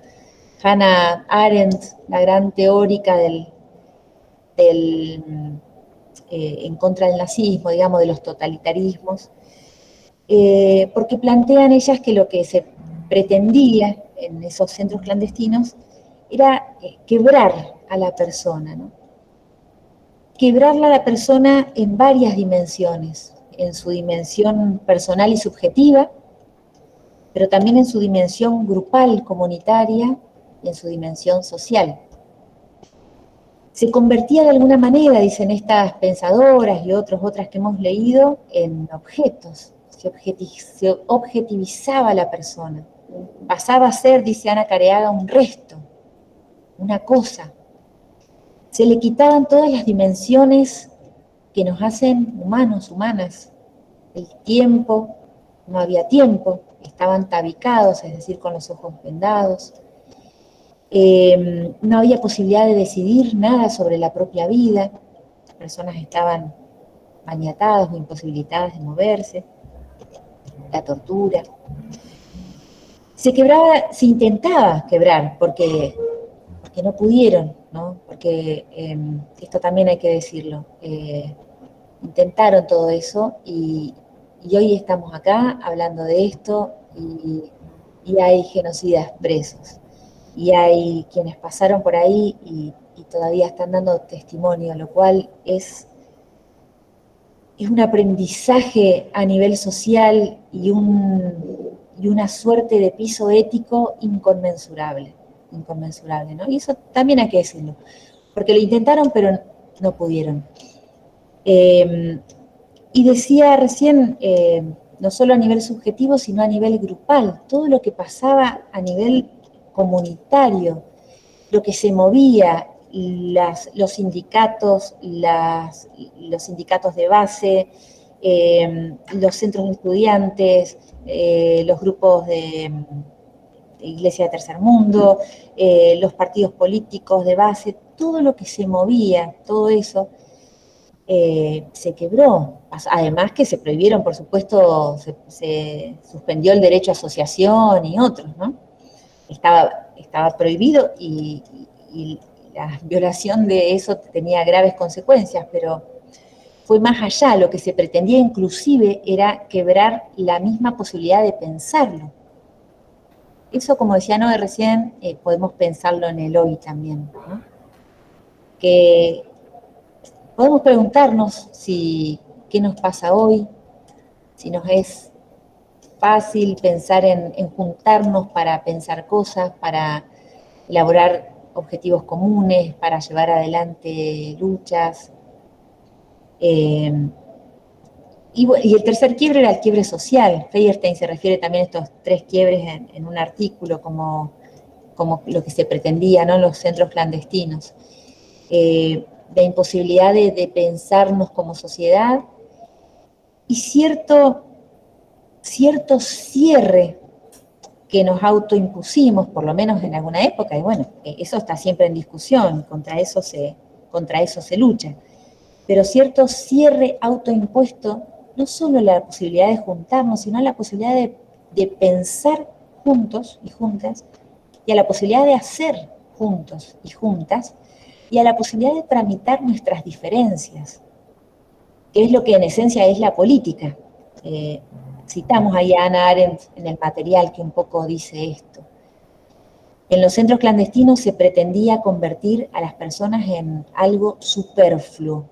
[SPEAKER 4] Hannah Arendt, la gran teórica en contra del nazismo, digamos, de los totalitarismos, porque plantean ellas que lo que se pretendía en esos centros clandestinos era quebrar a la persona, ¿no? Quebrarla a la persona en varias dimensiones, en su dimensión personal y subjetiva, pero también en su dimensión grupal, comunitaria, y en su dimensión social. Se convertía de alguna manera, dicen estas pensadoras y otras que hemos leído, en objetos. Se objetivizaba a la persona. Pasaba a ser, dice Ana Careaga, un resto, una cosa. Se le quitaban todas las dimensiones que nos hacen humanos, humanas. El tiempo, no había tiempo, estaban tabicados, es decir, con los ojos vendados. No había posibilidad de decidir nada sobre la propia vida. Las personas estaban maniatadas o imposibilitadas de moverse. La tortura. Se intentaba quebrar, porque no pudieron, ¿no? Porque esto también hay que decirlo. Intentaron todo eso y hoy estamos acá hablando de esto, y hay genocidas presos. Y hay quienes pasaron por ahí y todavía están dando testimonio, lo cual es un aprendizaje a nivel social y una suerte de piso ético inconmensurable, ¿no? Y eso también hay que decirlo, porque lo intentaron pero no pudieron. Y decía recién, no solo a nivel subjetivo, sino a nivel grupal, todo lo que pasaba a nivel comunitario, lo que se movía, los sindicatos de base, los centros de estudiantes, los grupos de Iglesia de Tercer Mundo, los partidos políticos de base, todo lo que se movía, todo eso, se quebró. Además que se prohibieron, por supuesto, se suspendió el derecho a asociación y otros, ¿no? Estaba prohibido y la violación de eso tenía graves consecuencias, pero fue más allá. Lo que se pretendía inclusive era quebrar la misma posibilidad de pensarlo. Eso, como decía Noé recién, podemos pensarlo en el hoy también, ¿no? Que podemos preguntarnos qué nos pasa hoy, si nos es fácil pensar en juntarnos para pensar cosas, para elaborar objetivos comunes, para llevar adelante luchas. Y el tercer quiebre era el quiebre social. Feuerstein se refiere también a estos 3 quiebres en un artículo como lo que se pretendía, ¿no? Los centros clandestinos. La imposibilidad de pensarnos como sociedad y cierto cierre que nos autoimpusimos, por lo menos en alguna época, y bueno, eso está siempre en discusión, contra eso se lucha, pero cierto cierre autoimpuesto, no solo la posibilidad de juntarnos, sino la posibilidad de pensar juntos y juntas, y a la posibilidad de hacer juntos y juntas, y a la posibilidad de tramitar nuestras diferencias, que es lo que en esencia es la política. Citamos ahí a Hannah Arendt en el material que un poco dice esto. En los centros clandestinos se pretendía convertir a las personas en algo superfluo,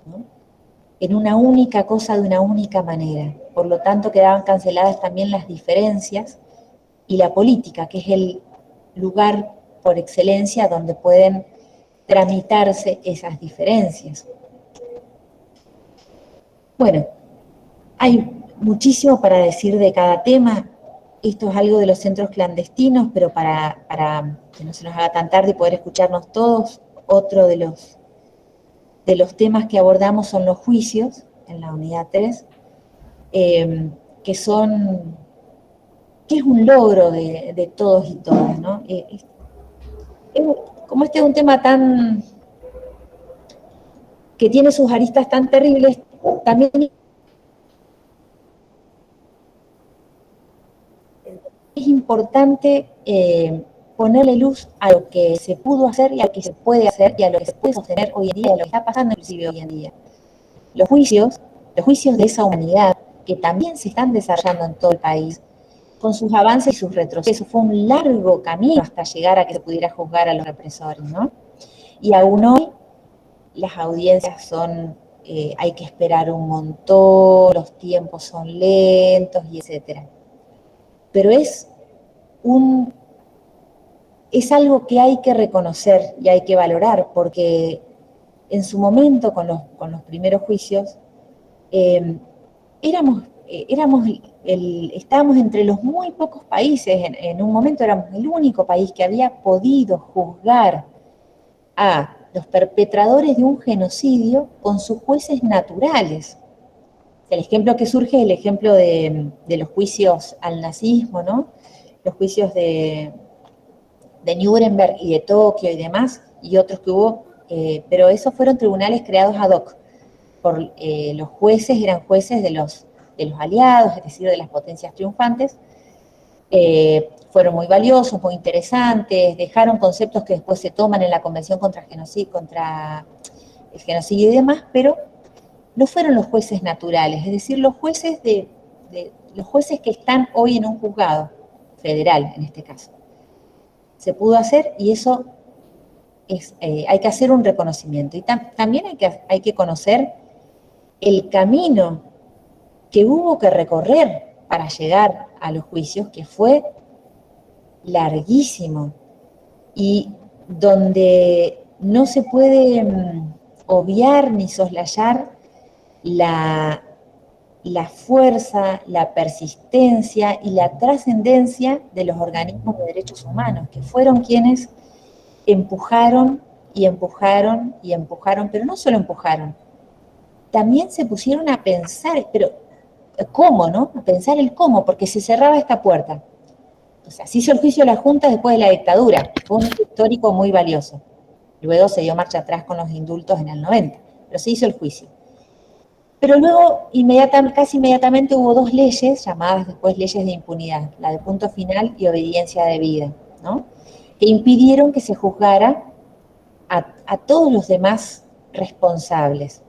[SPEAKER 4] ¿no? En una única cosa de una única manera. Por lo tanto, quedaban canceladas también las diferencias y la política, que es el lugar por excelencia donde pueden tramitarse esas diferencias. Bueno, hay muchísimo para decir de cada tema. Esto es algo de los centros clandestinos, pero para que no se nos haga tan tarde y poder escucharnos todos, otro de los temas que abordamos son los juicios, en la unidad 3, que es un logro de todos y todas, ¿no? Como este es un tema que tiene sus aristas tan terribles, también es importante ponerle luz a lo que se pudo hacer y a lo que se puede hacer y a lo que se puede sostener hoy en día, a lo que está pasando inclusive hoy en día. Los juicios de esa humanidad que también se están desarrollando en todo el país, con sus avances y sus retrocesos, fue un largo camino hasta llegar a que se pudiera juzgar a los represores, ¿no? Y aún hoy las audiencias hay que esperar un montón, los tiempos son lentos y etcétera. Pero es algo que hay que reconocer y hay que valorar, porque en su momento, con los primeros juicios, estábamos entre los muy pocos países, en un momento éramos el único país que había podido juzgar a los perpetradores de un genocidio con sus jueces naturales. El ejemplo que surge es el ejemplo de los juicios al nazismo, ¿no? Los juicios de Nuremberg y de Tokio y demás, y otros que hubo, pero esos fueron tribunales creados ad hoc. Los jueces eran jueces de los aliados, es decir, de las potencias triunfantes. Fueron muy valiosos, muy interesantes, dejaron conceptos que después se toman en la Convención contra el genocidio y demás, pero no fueron los jueces naturales, es decir, los jueces que están hoy en un juzgado federal, en este caso. Se pudo hacer y eso hay que hacer un reconocimiento. Y también hay que conocer el camino que hubo que recorrer para llegar a los juicios, que fue larguísimo y donde no se puede obviar ni soslayar la fuerza, la persistencia y la trascendencia de los organismos de derechos humanos, que fueron quienes empujaron y empujaron y empujaron, pero no solo empujaron, también se pusieron a pensar, pero ¿cómo, no? A pensar el cómo, porque se cerraba esta puerta. O sea, se hizo el juicio de la Junta después de la dictadura, fue un hecho histórico muy valioso. Luego se dio marcha atrás con los indultos en el 90, pero se hizo el juicio. Pero luego, casi inmediatamente hubo dos leyes, llamadas después leyes de impunidad, la de punto final y obediencia debida, ¿no? Que impidieron que se juzgara a todos los demás responsables.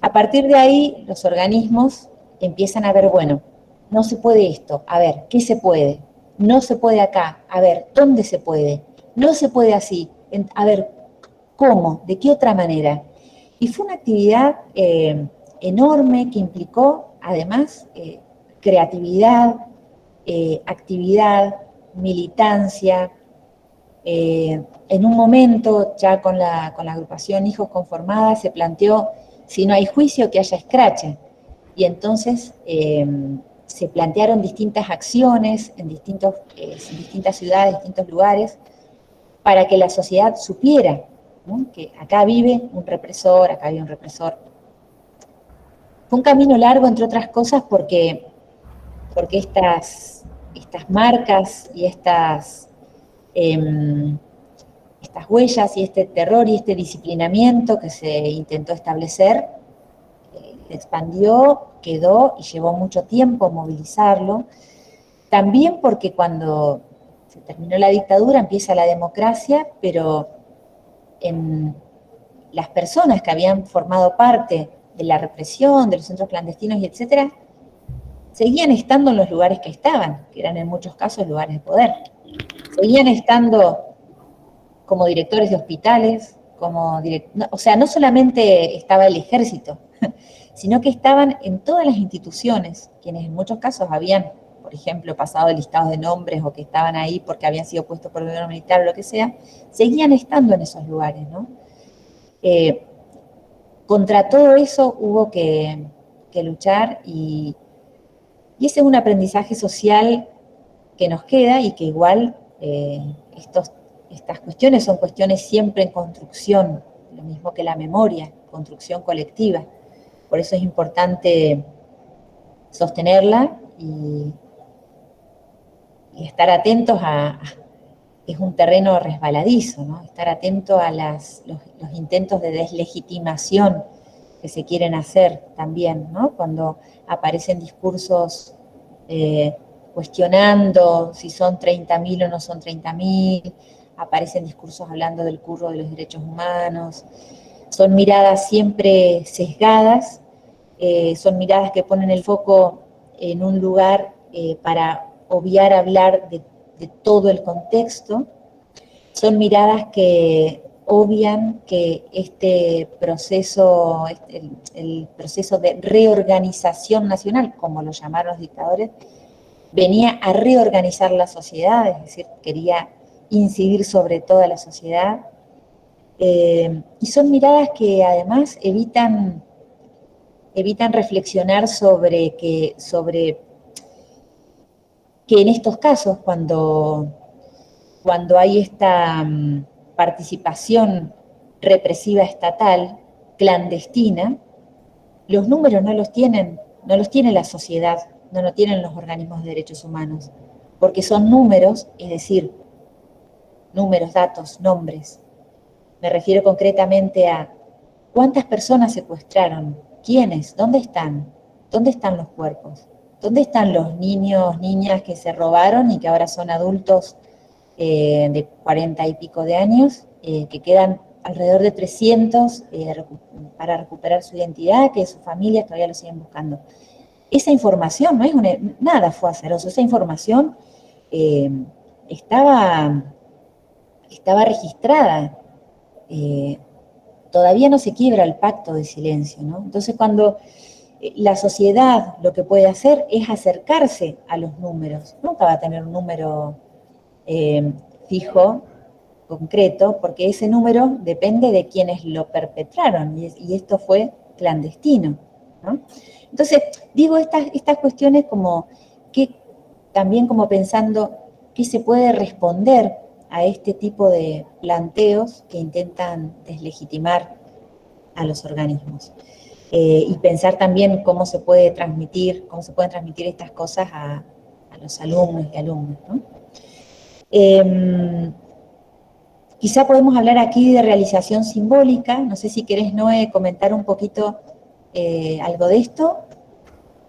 [SPEAKER 4] A partir de ahí, los organismos empiezan a ver, bueno, no se puede esto, a ver, ¿qué se puede? No se puede acá, a ver, ¿dónde se puede? No se puede así, a ver, ¿cómo? ¿De qué otra manera? Y fue una actividad enorme que implicó, además, creatividad, actividad, militancia. En un momento, ya con la agrupación Hijos conformada, se planteó, si no hay juicio, que haya escrache. Y entonces se plantearon distintas acciones en distintas ciudades, distintos lugares, para que la sociedad supiera, ¿no?, que acá vive un represor, acá vive un represor. Fue un camino largo, entre otras cosas, porque estas marcas y estas huellas y este terror y este disciplinamiento que se intentó establecer, se expandió, quedó y llevó mucho tiempo movilizarlo. También porque cuando se terminó la dictadura empieza la democracia, pero en las personas que habían formado parte de la represión, de los centros clandestinos y etcétera, seguían estando en los lugares que estaban, que eran en muchos casos lugares de poder. Seguían estando como directores de hospitales, o sea, no solamente estaba el ejército, sino que estaban en todas las instituciones, quienes en muchos casos habían, por ejemplo, pasado listados de nombres o que estaban ahí porque habían sido puestos por el gobierno militar o lo que sea, seguían estando en esos lugares, ¿no? Contra todo eso hubo que luchar y ese es un aprendizaje social que nos queda y que igual estas cuestiones son cuestiones siempre en construcción, lo mismo que la memoria, construcción colectiva. Por eso es importante sostenerla y estar atentos es un terreno resbaladizo, ¿no? Estar atento a los intentos de deslegitimación que se quieren hacer también, ¿no? Cuando aparecen discursos cuestionando si son 30.000 o no son 30.000, aparecen discursos hablando del curro de los derechos humanos, son miradas siempre sesgadas, son miradas que ponen el foco en un lugar para obviar hablar de todo el contexto, son miradas que obvian que este proceso, el proceso de reorganización nacional, como lo llamaron los dictadores, venía a reorganizar la sociedad, es decir, quería incidir sobre toda la sociedad, y son miradas que además evitan reflexionar sobre que en estos casos, cuando hay esta participación represiva estatal, clandestina, los números no los tiene la sociedad, no lo tienen los organismos de derechos humanos, porque son números, es decir, números, datos, nombres. Me refiero concretamente a cuántas personas secuestraron, quiénes, dónde están los cuerpos, dónde están los niños, niñas que se robaron y que ahora son adultos de 40 y pico de años, que quedan alrededor de 300 para recuperar su identidad, que sus familias todavía lo siguen buscando. Esa información no es nada fue azaroso, esa información estaba registrada, todavía no se quiebra el pacto de silencio, ¿no? Entonces cuando la sociedad lo que puede hacer es acercarse a los números, nunca va a tener un número fijo, concreto, porque ese número depende de quienes lo perpetraron, y esto fue clandestino, ¿no? Entonces, digo estas cuestiones como que también como pensando qué se puede responder a este tipo de planteos que intentan deslegitimar a los organismos. y pensar también cómo se pueden transmitir estas cosas a los alumnos y alumnas, ¿no? Quizá podemos hablar aquí de realización simbólica. No sé si querés, Noé, comentar un poquito algo de esto.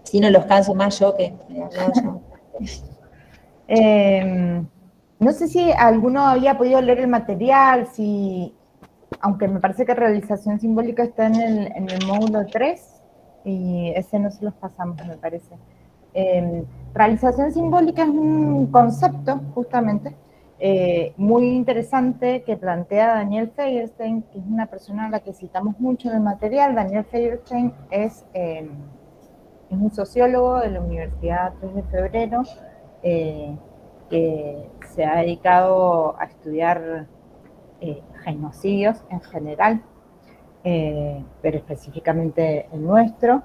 [SPEAKER 4] Si no los canso más yo, que he hablado ya.
[SPEAKER 1] No sé si alguno había podido leer el material, aunque me parece que realización simbólica está en el módulo 3, y ese no se los pasamos, me parece. Realización simbólica es un concepto, justamente, muy interesante que plantea Daniel Feierstein, que es una persona a la que citamos mucho en el material. Daniel Feierstein es un sociólogo de la Universidad 3 de Febrero, que se ha dedicado a estudiar genocidios en general, pero específicamente el nuestro.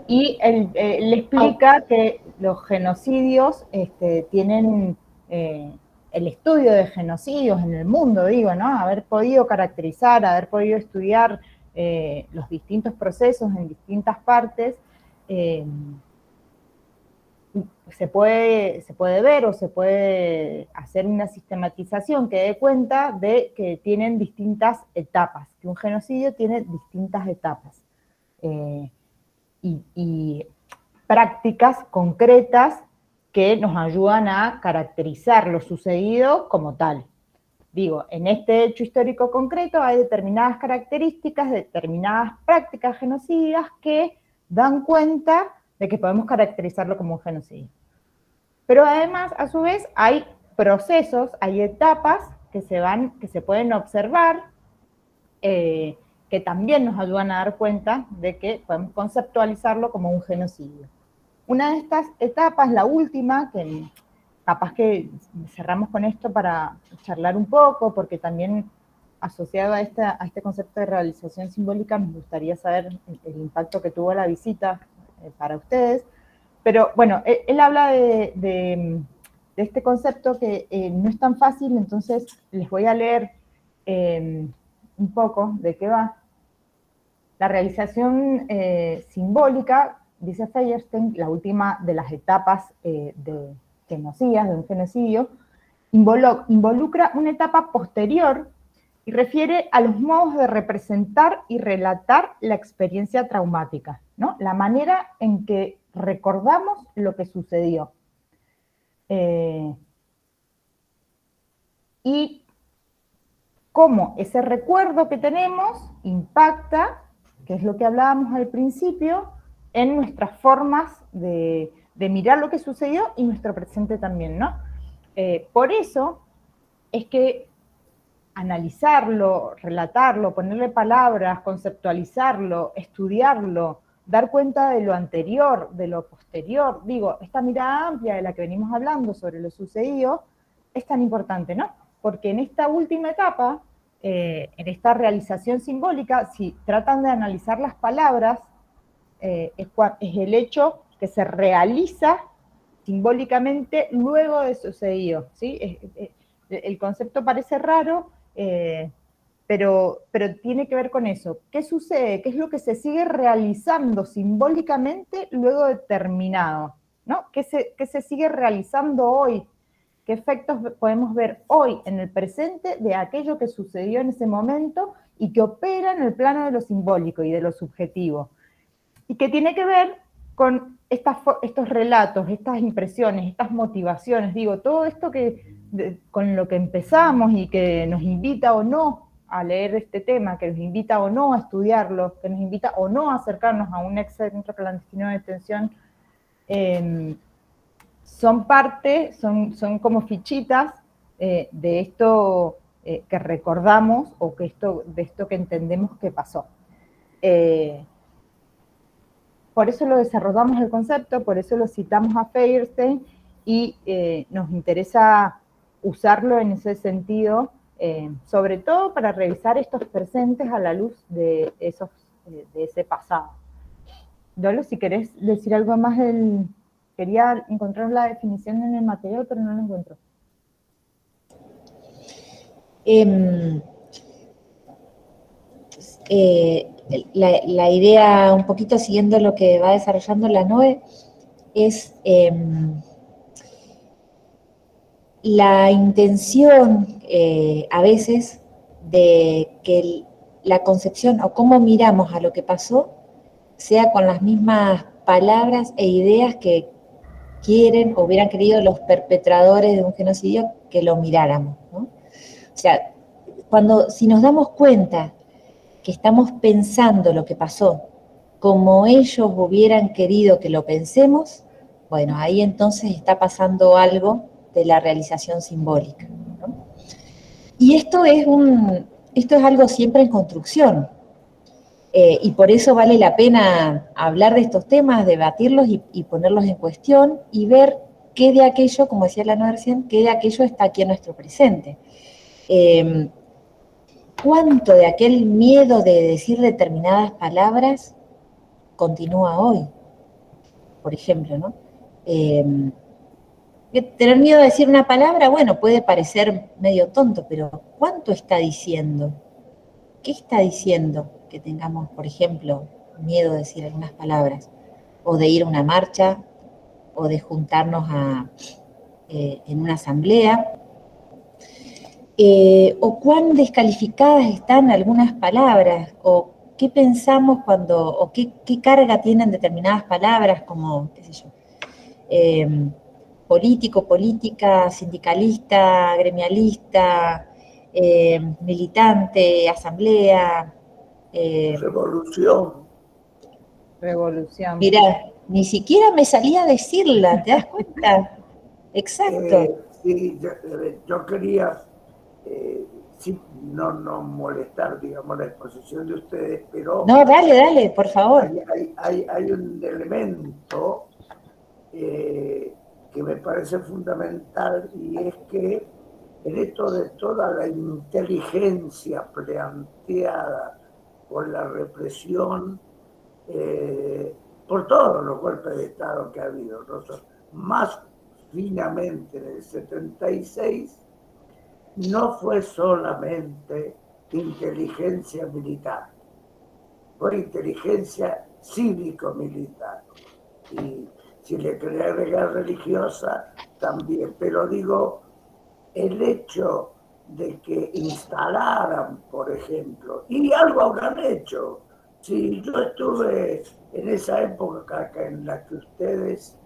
[SPEAKER 1] Y él explica que los genocidios tienen el estudio de genocidios en el mundo, digo, ¿no? Haber podido caracterizar, haber podido estudiar los distintos procesos en distintas partes, se puede ver o se puede hacer una sistematización que dé cuenta de que tienen distintas etapas, que un genocidio tiene distintas etapas. Y prácticas concretas que nos ayudan a caracterizar lo sucedido como tal. Digo, en este hecho histórico concreto hay determinadas características, determinadas prácticas genocidas que dan cuenta de que podemos caracterizarlo como un genocidio. Pero además, a su vez, hay procesos, hay etapas que se pueden observar, que también nos ayudan a dar cuenta de que podemos conceptualizarlo como un genocidio. Una de estas etapas, la última, que capaz que cerramos con esto para charlar un poco, porque también asociado a este concepto de realización simbólica me gustaría saber el impacto que tuvo la visita para ustedes. Pero bueno, él habla de este concepto que no es tan fácil, entonces les voy a leer un poco de qué va. La realización simbólica, dice Feierstein, la última de las etapas de genocidas, de un genocidio, involucra una etapa posterior y refiere a los modos de representar y relatar la experiencia traumática, ¿no? La manera en que recordamos lo que sucedió. Y cómo ese recuerdo que tenemos impacta, que es lo que hablábamos al principio, en nuestras formas de mirar lo que sucedió y nuestro presente también, ¿no? Por eso es que analizarlo, relatarlo, ponerle palabras, conceptualizarlo, estudiarlo, dar cuenta de lo anterior, de lo posterior, digo, esta mirada amplia de la que venimos hablando sobre lo sucedido, es tan importante, ¿no? Porque en esta última etapa, en esta realización simbólica, si tratan de analizar las palabras, es el hecho que se realiza simbólicamente luego de sucedido, ¿sí? El concepto parece raro, pero tiene que ver con eso. ¿Qué sucede? ¿Qué es lo que se sigue realizando simbólicamente luego de terminado? ¿No? ¿Qué se sigue realizando hoy? ¿Qué efectos podemos ver hoy en el presente de aquello que sucedió en ese momento y que opera en el plano de lo simbólico y de lo subjetivo? Y que tiene que ver con estos relatos, estas impresiones, estas motivaciones, digo, todo esto con lo que empezamos y que nos invita o no a leer este tema, que nos invita o no a estudiarlo, que nos invita o no a acercarnos a un ex centro clandestino de detención, son como fichitas de esto que recordamos o de esto que entendemos que pasó. Por eso lo desarrollamos el concepto, por eso lo citamos a Feierstein y nos interesa usarlo en ese sentido, sobre todo para revisar estos presentes a la luz de ese pasado. Dolo, si querés decir algo más quería encontrar la definición en el material, pero no lo encuentro.
[SPEAKER 4] la idea, un poquito siguiendo lo que va desarrollando la NOE, es la intención a veces de que la concepción o cómo miramos a lo que pasó sea con las mismas palabras e ideas que quieren o hubieran querido los perpetradores de un genocidio que lo miráramos, ¿no? O sea, si nos damos cuenta que estamos pensando lo que pasó como ellos hubieran querido que lo pensemos, bueno, ahí entonces está pasando algo de la realización simbólica, ¿no? Y esto es algo siempre en construcción, y por eso vale la pena hablar de estos temas, debatirlos y ponerlos en cuestión y ver qué de aquello, como decía la recién, qué de aquello está aquí en nuestro presente. ¿Cuánto de aquel miedo de decir determinadas palabras continúa hoy? Por ejemplo, ¿no? Tener miedo de decir una palabra, bueno, puede parecer medio tonto, pero ¿cuánto está diciendo? ¿Qué está diciendo que tengamos, por ejemplo, miedo de decir algunas palabras? O de ir a una marcha, o de juntarnos en una asamblea. O cuán descalificadas están algunas palabras, o qué pensamos o qué carga tienen determinadas palabras, como, qué sé yo, político, política, sindicalista, gremialista, militante, asamblea.
[SPEAKER 5] Revolución.
[SPEAKER 1] Revolución.
[SPEAKER 4] Mirá, ni siquiera me salía a decirla, ¿te das cuenta? Exacto.
[SPEAKER 5] Sí, yo quería sí, no molestar, digamos, la exposición de ustedes, pero
[SPEAKER 4] No, dale, por favor.
[SPEAKER 5] hay un elemento que me parece fundamental, y es que en esto de toda la inteligencia planteada por la represión, por todos los golpes de Estado que ha habido, ¿no? Más finamente en el 76, no fue solamente inteligencia militar, fue inteligencia cívico-militar. Y si le quería agregar religiosa, también. Pero digo, el hecho de que instalaran, por ejemplo, y algo habrán hecho. Si yo estuve en esa época en la que ustedes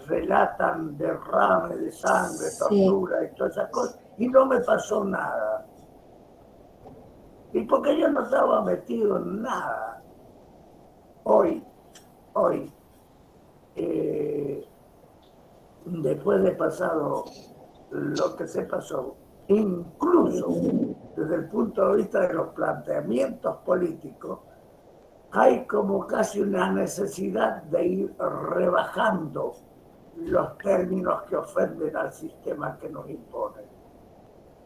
[SPEAKER 5] relatan derrame de sangre, tortura y todas esas cosas, y no me pasó nada. Y porque yo no estaba metido en nada. Hoy, después de pasado lo que se pasó, incluso desde el punto de vista de los planteamientos políticos, hay como casi una necesidad de ir rebajando los términos que ofenden al sistema que nos impone.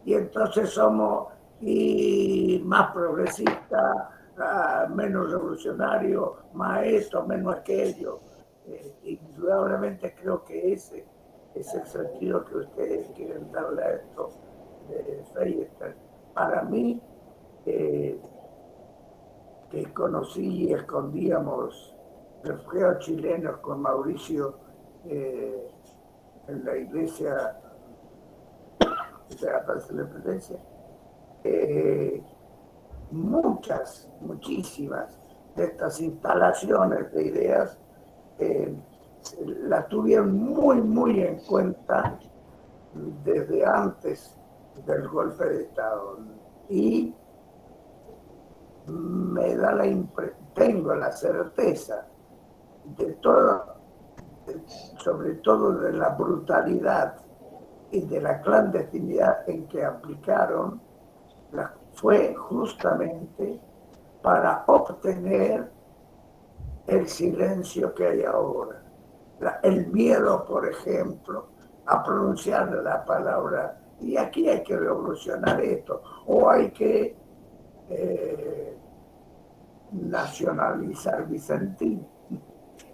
[SPEAKER 5] Y entonces somos más progresistas, menos revolucionarios, más esto, menos aquello. Indudablemente creo que ese es el sentido que ustedes quieren darle a esto de Feyerabend. Para mí, que conocí y escondíamos refugiados chilenos con Mauricio en la iglesia de la Paz de la Independencia, muchísimas de estas instalaciones de ideas las tuvieron muy en cuenta desde antes del golpe de Estado. Y me da tengo la certeza de todo, sobre todo de la brutalidad y de la clandestinidad en que aplicaron, fue justamente para obtener el silencio que hay ahora. El miedo, por ejemplo, a pronunciar la palabra, y aquí hay que revolucionar esto, o hay que nacionalizar Vicentín.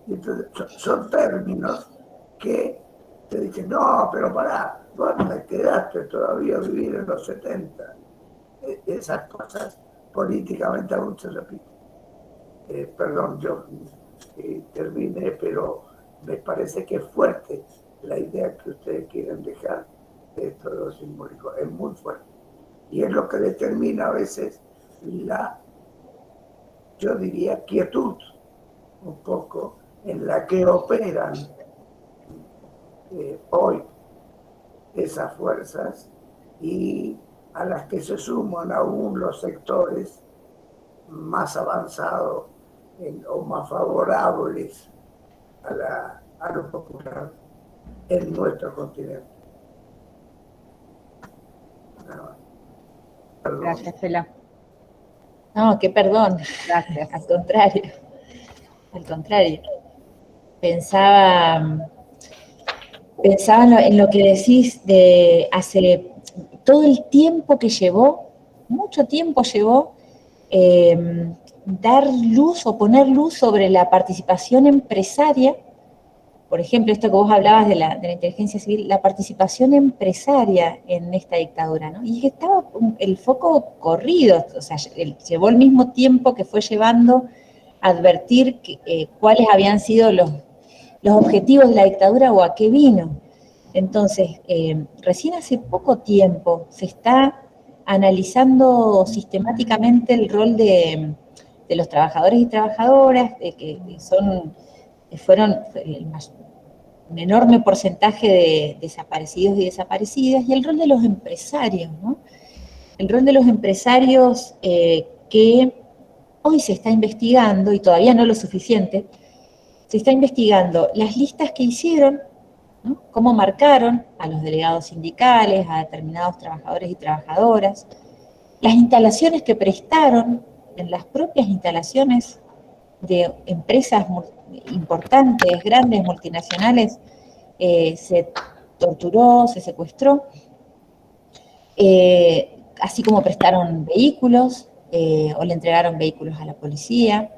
[SPEAKER 5] Entonces, son términos que te dicen, no, pero pará, ¿dónde quedaste todavía a vivir en los 70? Esas cosas políticamente aún se repiten. Perdón, yo terminé, pero me parece que es fuerte la idea que ustedes quieren dejar de esto de lo simbólico, es muy fuerte. Y es lo que determina a veces yo diría, quietud, un poco, en la que operan hoy esas fuerzas y a las que se suman aún los sectores más avanzados o más favorables a lo popular en nuestro continente. Perdón.
[SPEAKER 1] Gracias, Fela.
[SPEAKER 4] No, qué perdón.
[SPEAKER 1] Gracias.
[SPEAKER 4] Al contrario. Al contrario. Pensaba en lo que decís de hace todo el tiempo que llevó, mucho tiempo llevó, dar luz o poner luz sobre la participación empresaria. Por ejemplo, esto que vos hablabas de la inteligencia civil, la participación empresaria en esta dictadura, ¿no? Y estaba el foco corrido, o sea, llevó el mismo tiempo que fue llevando a advertir cuáles habían sido los objetivos de la dictadura o a qué vino. Entonces, recién hace poco tiempo se está analizando sistemáticamente el rol de los trabajadores y trabajadoras, que fueron un enorme porcentaje de desaparecidos y desaparecidas, y el rol de los empresarios, ¿no? El rol de los empresarios que hoy se está investigando, y todavía no lo suficiente, se está investigando las listas que hicieron, ¿no? Cómo marcaron a los delegados sindicales, a determinados trabajadores y trabajadoras, las instalaciones que prestaron en las propias instalaciones de empresas importantes, grandes, multinacionales, se torturó, se secuestró, así como prestaron vehículos o le entregaron vehículos a la policía.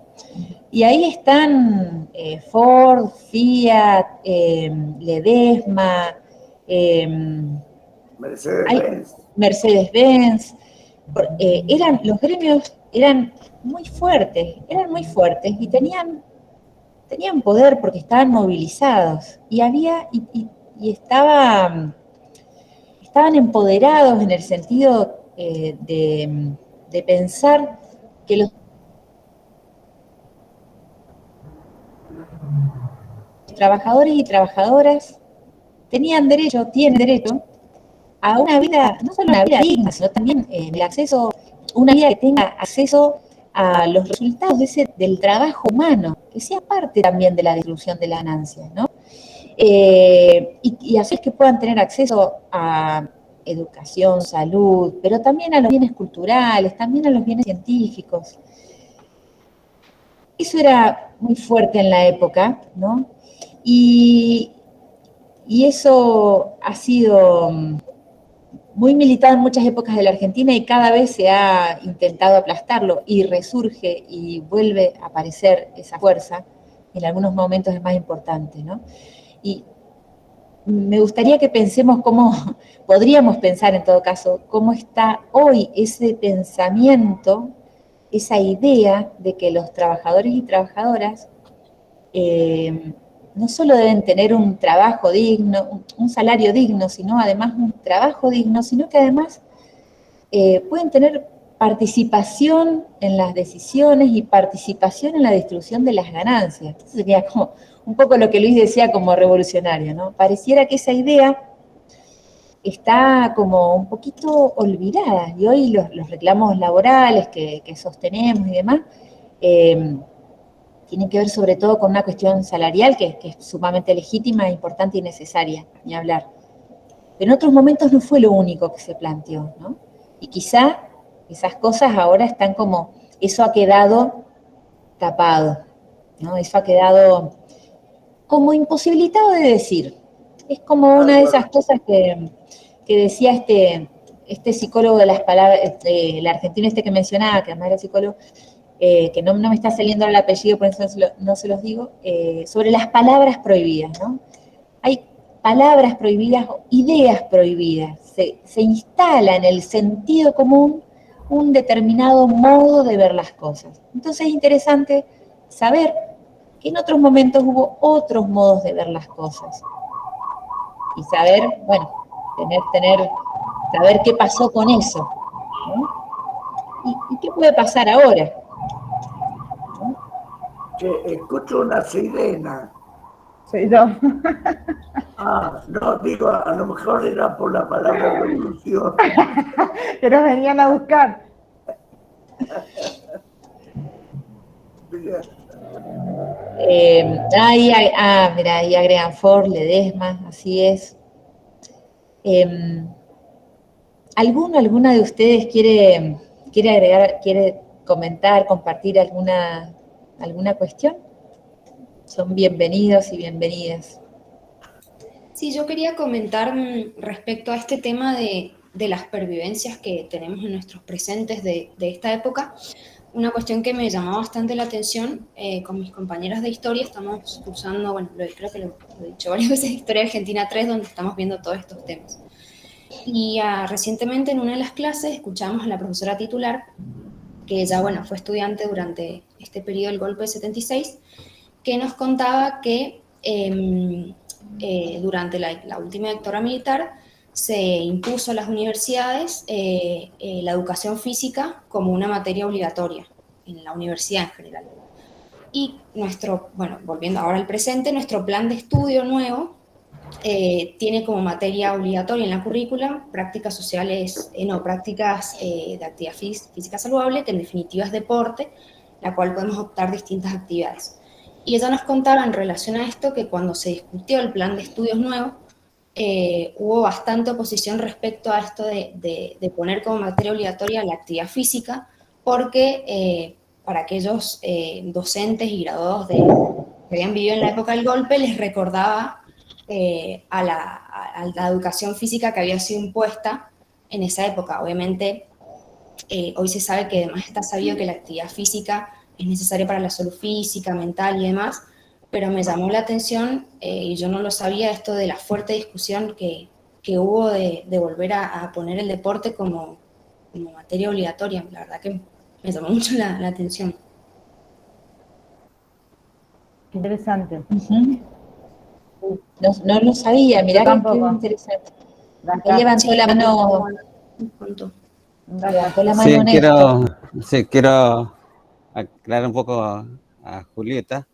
[SPEAKER 4] Y ahí están Ford, Fiat, Ledesma, Mercedes-Benz. Los gremios eran muy fuertes y tenían poder porque estaban movilizados y estaban empoderados en el sentido de pensar que los trabajadores y trabajadoras tienen derecho a una vida, no solo una vida digna, sino también el acceso, una vida que tenga acceso a los resultados del trabajo humano, que sea parte también de la distribución de la ganancia, ¿no? Y así es que puedan tener acceso a educación, salud, pero también a los bienes culturales, también a los bienes científicos. Eso era muy fuerte en la época, ¿no? Y eso ha sido muy militado en muchas épocas de la Argentina y cada vez se ha intentado aplastarlo y resurge y vuelve a aparecer esa fuerza. En algunos momentos es más importante, ¿no? Y me gustaría que pensemos podríamos pensar en todo caso, cómo está hoy ese pensamiento, esa idea de que los trabajadores y trabajadoras no solo deben tener un trabajo digno, un salario digno, sino además un trabajo digno, sino que además pueden tener participación en las decisiones y participación en la distribución de las ganancias. Eso sería como un poco lo que Luis decía como revolucionario, ¿no? Pareciera que esa idea está como un poquito olvidada, y hoy los reclamos laborales que sostenemos y demás tienen que ver sobre todo con una cuestión salarial que es sumamente legítima, importante y necesaria, ni hablar. Pero en otros momentos no fue lo único que se planteó, ¿no? Y quizá esas cosas ahora están como, eso ha quedado tapado, ¿no? Eso ha quedado como imposibilitado de decir. Es como una de esas cosas que decía este psicólogo de las palabras, el argentino que mencionaba, que además era psicólogo, que no me está saliendo el apellido, por eso no se los digo, sobre las palabras prohibidas, ¿no? Hay palabras prohibidas, ideas prohibidas, se instala en el sentido común un determinado modo de ver las cosas. Entonces es interesante saber que en otros momentos hubo otros modos de ver las cosas. Y saber, bueno, saber qué pasó con eso, ¿no? ¿Y qué puede pasar ahora?
[SPEAKER 5] Che, escucho una sirena.
[SPEAKER 1] Soy yo.
[SPEAKER 5] Ah, no, digo, a lo mejor era por la palabra revolución.
[SPEAKER 1] Que nos venían a buscar.
[SPEAKER 4] Mira, ahí agregan Ford, Ledesma, así es. ¿Alguna de ustedes quiere agregar, quiere comentar, compartir alguna cuestión? Son bienvenidos y bienvenidas.
[SPEAKER 2] Sí, yo quería comentar respecto a este tema de las pervivencias que tenemos en nuestros presentes de esta época. Una cuestión que me llamó bastante la atención, con mis compañeras de historia, estamos cursando, bueno, creo que lo he dicho varias veces, Historia Argentina 3, donde estamos viendo todos estos temas. Y recientemente en una de las clases escuchamos a la profesora titular, que ella, bueno, fue estudiante durante este periodo del golpe de 76, que nos contaba que durante la última dictadura militar se impuso a las universidades la educación física como una materia obligatoria en la universidad en general. Y volviendo ahora al presente, nuestro plan de estudio nuevo tiene como materia obligatoria en la currícula prácticas sociales, prácticas de actividad física saludable, que en definitiva es deporte, la cual podemos optar distintas actividades. Y ella nos contaba en relación a esto que cuando se discutió el plan de estudios nuevo, hubo bastante oposición respecto a esto de poner como materia obligatoria la actividad física, porque para aquellos docentes y graduados que habían vivido en la época del golpe, les recordaba a la educación física que había sido impuesta en esa época. Obviamente, hoy se sabe que además está sabido que la actividad física es necesaria para la salud física, mental y demás, pero me llamó la atención, y yo no lo sabía, esto de la fuerte discusión que hubo de volver a poner el deporte como materia obligatoria. La verdad que me llamó mucho la atención.
[SPEAKER 1] Qué interesante.
[SPEAKER 4] No lo sabía, mirá
[SPEAKER 1] Yo
[SPEAKER 4] qué
[SPEAKER 1] tampoco.
[SPEAKER 4] interesante.
[SPEAKER 1] Acá.
[SPEAKER 4] Levantó la mano. Levantó la mano Néstor.
[SPEAKER 3] Quiero aclarar un poco a Julieta,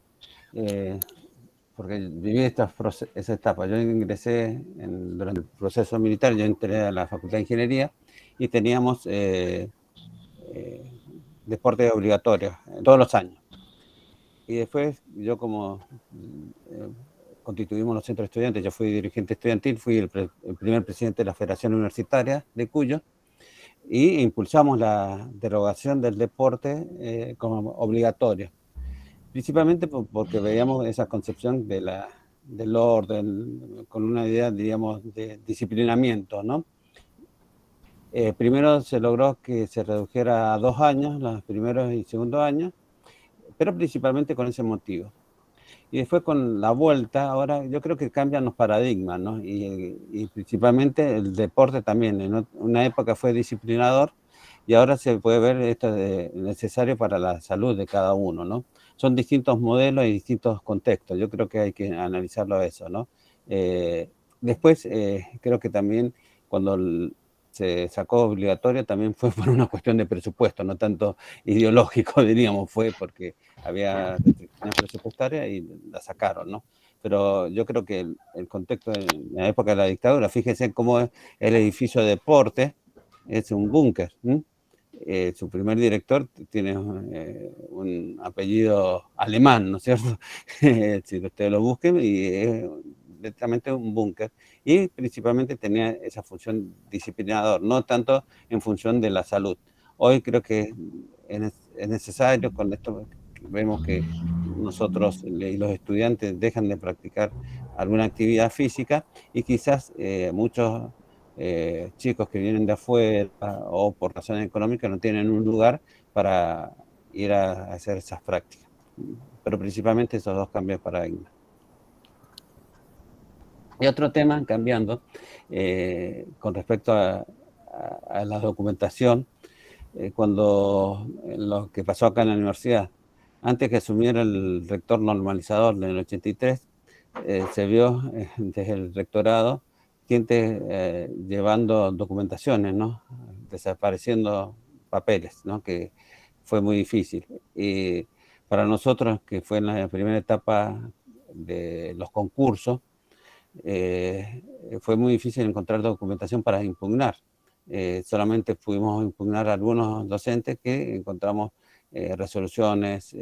[SPEAKER 3] porque viví esa etapa. Yo ingresé durante el proceso militar, yo entré a la Facultad de Ingeniería y teníamos deporte obligatorio todos los años. Y después yo constituimos los centros estudiantes, yo fui dirigente estudiantil, fui el primer presidente de la Federación Universitaria de Cuyo, y impulsamos la derogación del deporte como obligatorio, principalmente porque veíamos esa concepción del orden, con una idea, diríamos, de disciplinamiento, ¿no? Primero se logró que se redujera a 2 años, los primeros y segundos años, pero principalmente con ese motivo. Y después con la vuelta, ahora yo creo que cambian los paradigmas, ¿no? Y principalmente el deporte también. En una época fue disciplinador y ahora se puede ver esto de necesario para la salud de cada uno, ¿no? Son distintos modelos y distintos contextos. Yo creo que hay que analizarlo eso, ¿no? Después creo que también cuando se sacó obligatorio también fue por una cuestión de presupuesto, no tanto ideológico, diríamos, fue porque había restricciones presupuestarias y la sacaron, ¿no? Pero yo creo que el contexto en la época de la dictadura, fíjense cómo es el edificio de deporte, es un búnker. Su primer director tiene un apellido alemán, ¿no es cierto? Si ustedes lo busquen, y es directamente un búnker. Y principalmente tenía esa función disciplinadora, no tanto en función de la salud. Hoy creo que es necesario, con esto vemos que nosotros y los estudiantes dejan de practicar alguna actividad física y quizás muchos chicos que vienen de afuera o por razones económicas no tienen un lugar para ir a hacer esas prácticas. Pero principalmente esos dos cambios de paradigma. Y otro tema, cambiando, con respecto a la documentación, cuando lo que pasó acá en la universidad, antes que asumiera el rector normalizador en el 83, se vio desde el rectorado gente llevando documentaciones, ¿no? Desapareciendo papeles, ¿no? Que fue muy difícil. Y para nosotros, que fue en la primera etapa de los concursos, fue muy difícil encontrar documentación para impugnar. Solamente pudimos impugnar a algunos docentes que encontramos resoluciones,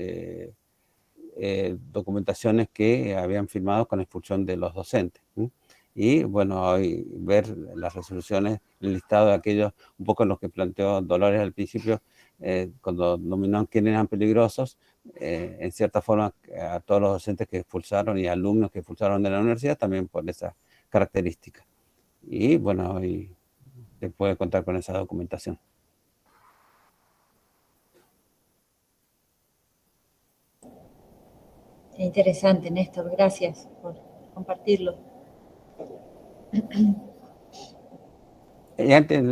[SPEAKER 3] documentaciones que habían firmado con expulsión de los docentes. Y bueno, hoy ver las resoluciones, el listado de aquellos, un poco los que planteó Dolores al principio, cuando nominó quiénes eran peligrosos, en cierta forma a todos los docentes que expulsaron y alumnos que expulsaron de la universidad también por esas características. Y bueno, hoy se puede contar con esa documentación.
[SPEAKER 4] Interesante, Néstor, gracias por compartirlo.
[SPEAKER 3] Y antes,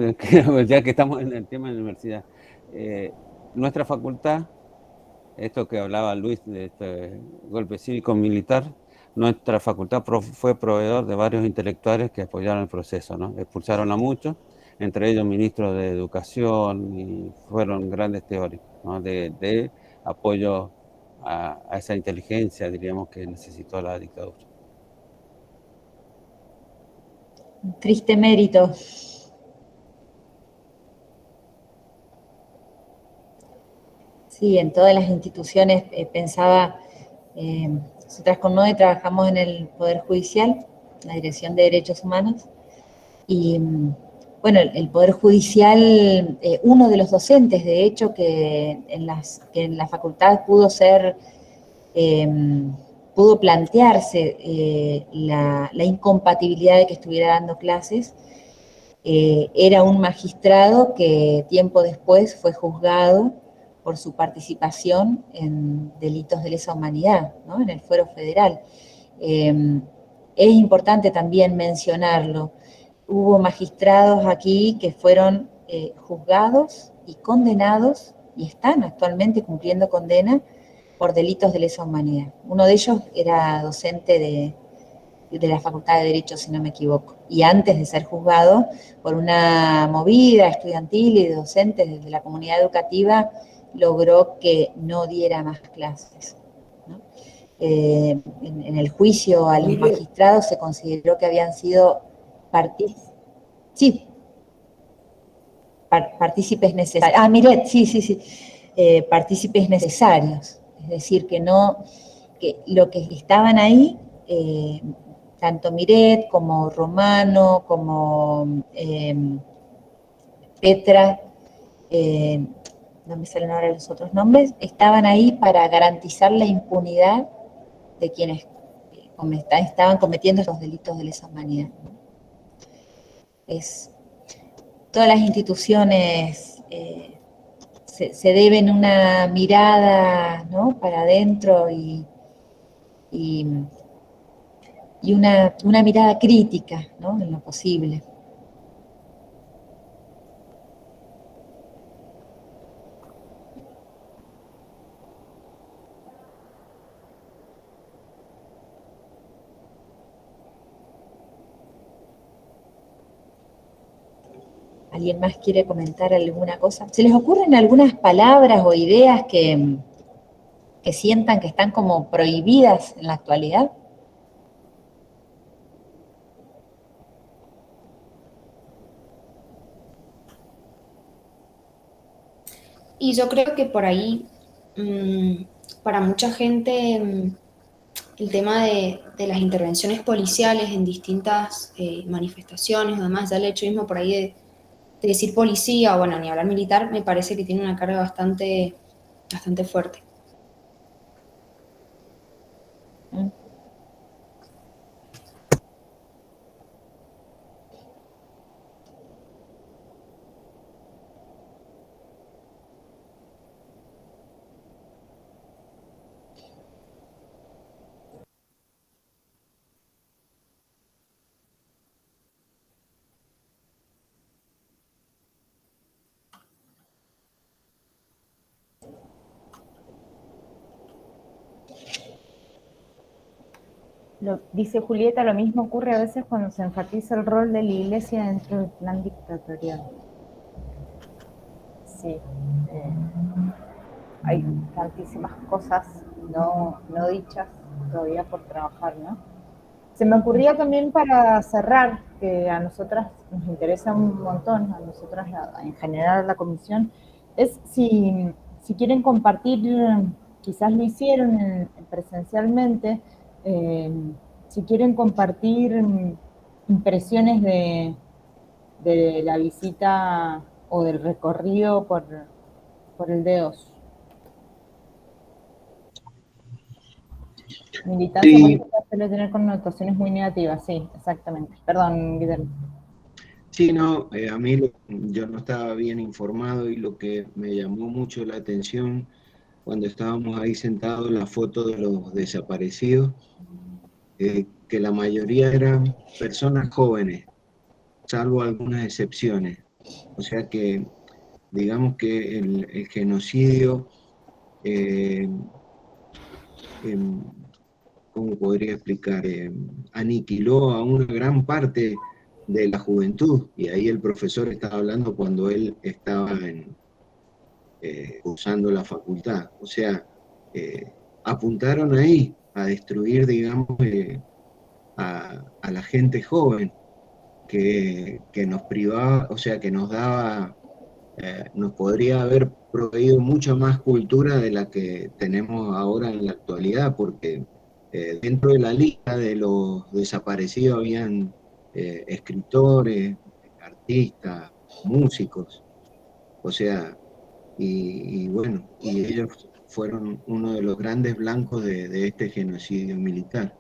[SPEAKER 3] ya que estamos en el tema de la universidad, nuestra facultad, esto que hablaba Luis de este golpe cívico-militar, nuestra facultad fue proveedor de varios intelectuales que apoyaron el proceso, ¿no? Expulsaron a muchos, entre ellos ministros de educación, y fueron grandes teóricos, ¿no? de apoyo a esa inteligencia, diríamos, que necesitó la dictadura.
[SPEAKER 4] Un triste mérito. Sí, en todas las instituciones pensaba, nosotras con NOE trabajamos en el Poder Judicial, la Dirección de Derechos Humanos, y bueno, el Poder Judicial, uno de los docentes, de hecho, que en la facultad pudo plantearse la incompatibilidad de que estuviera dando clases, era un magistrado que tiempo después fue juzgado por su participación en delitos de lesa humanidad, ¿no? En el fuero federal. Es importante también mencionarlo. Hubo magistrados aquí que fueron juzgados y condenados y están actualmente cumpliendo condena por delitos de lesa humanidad. Uno de ellos era docente de la Facultad de Derecho, si no me equivoco, y antes de ser juzgado por una movida estudiantil y de docentes de la comunidad educativa, logró que no diera más clases, ¿no? En el juicio a los magistrados se consideró que habían sido partícipes necesarios. Ah, Miret, sí. Partícipes necesarios. Es decir, que lo que estaban ahí, tanto Miret como Romano, como Petra, no me salen ahora los otros nombres, estaban ahí para garantizar la impunidad de quienes estaban cometiendo estos delitos de lesa humanidad. Todas las instituciones se deben una mirada, ¿no?, para adentro y una mirada crítica, ¿no?, en lo posible. ¿Alguien más quiere comentar alguna cosa? ¿Se les ocurren algunas palabras o ideas que sientan que están como prohibidas en la actualidad?
[SPEAKER 2] Y yo creo que por ahí, para mucha gente, el tema de las intervenciones policiales en distintas manifestaciones, además ya el hecho mismo por ahí de decir policía, o bueno, ni hablar militar, me parece que tiene una carga bastante fuerte.
[SPEAKER 1] Dice Julieta, lo mismo ocurre a veces cuando se enfatiza el rol de la Iglesia dentro del plan dictatorial. Sí, hay tantísimas cosas no dichas todavía por trabajar, ¿no? Se me ocurría también para cerrar, que a nosotras nos interesa un montón, a nosotras en general la comisión, es si quieren compartir, quizás lo hicieron presencialmente, si quieren compartir impresiones de la visita o del recorrido por el DEOS. Militancia política suele tener connotaciones muy negativas, sí, exactamente. Perdón, Guillermo.
[SPEAKER 6] Sí, no, a mí yo no estaba bien informado y lo que me llamó mucho la atención cuando estábamos ahí sentados en la foto de los desaparecidos, que la mayoría eran personas jóvenes, salvo algunas excepciones. O sea que, digamos que el genocidio, ¿cómo podría explicar? Aniquiló a una gran parte de la juventud, y ahí el profesor estaba hablando cuando él estaba usando la facultad. O sea, apuntaron ahí a destruir, digamos, a la gente joven que nos privaba, o sea, que nos daba, nos podría haber proveído mucha más cultura de la que tenemos ahora en la actualidad, porque dentro de la lista de los desaparecidos habían escritores, artistas, músicos, o sea, y bueno, y ellos fueron uno de los grandes blancos de este genocidio militar.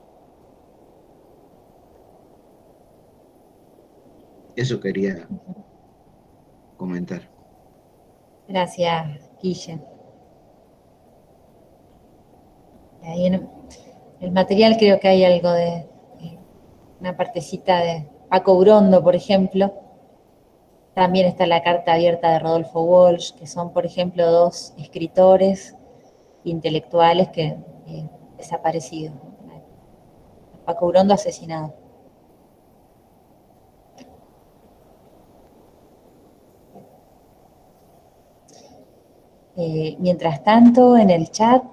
[SPEAKER 6] Eso quería comentar.
[SPEAKER 4] Gracias, Guille. Ahí en el material creo que hay algo de una partecita de Paco Urondo, por ejemplo. También está la carta abierta de Rodolfo Walsh, que son, por ejemplo, dos escritores intelectuales que desaparecidos. Paco Urondo asesinado. Mientras tanto, en el chat,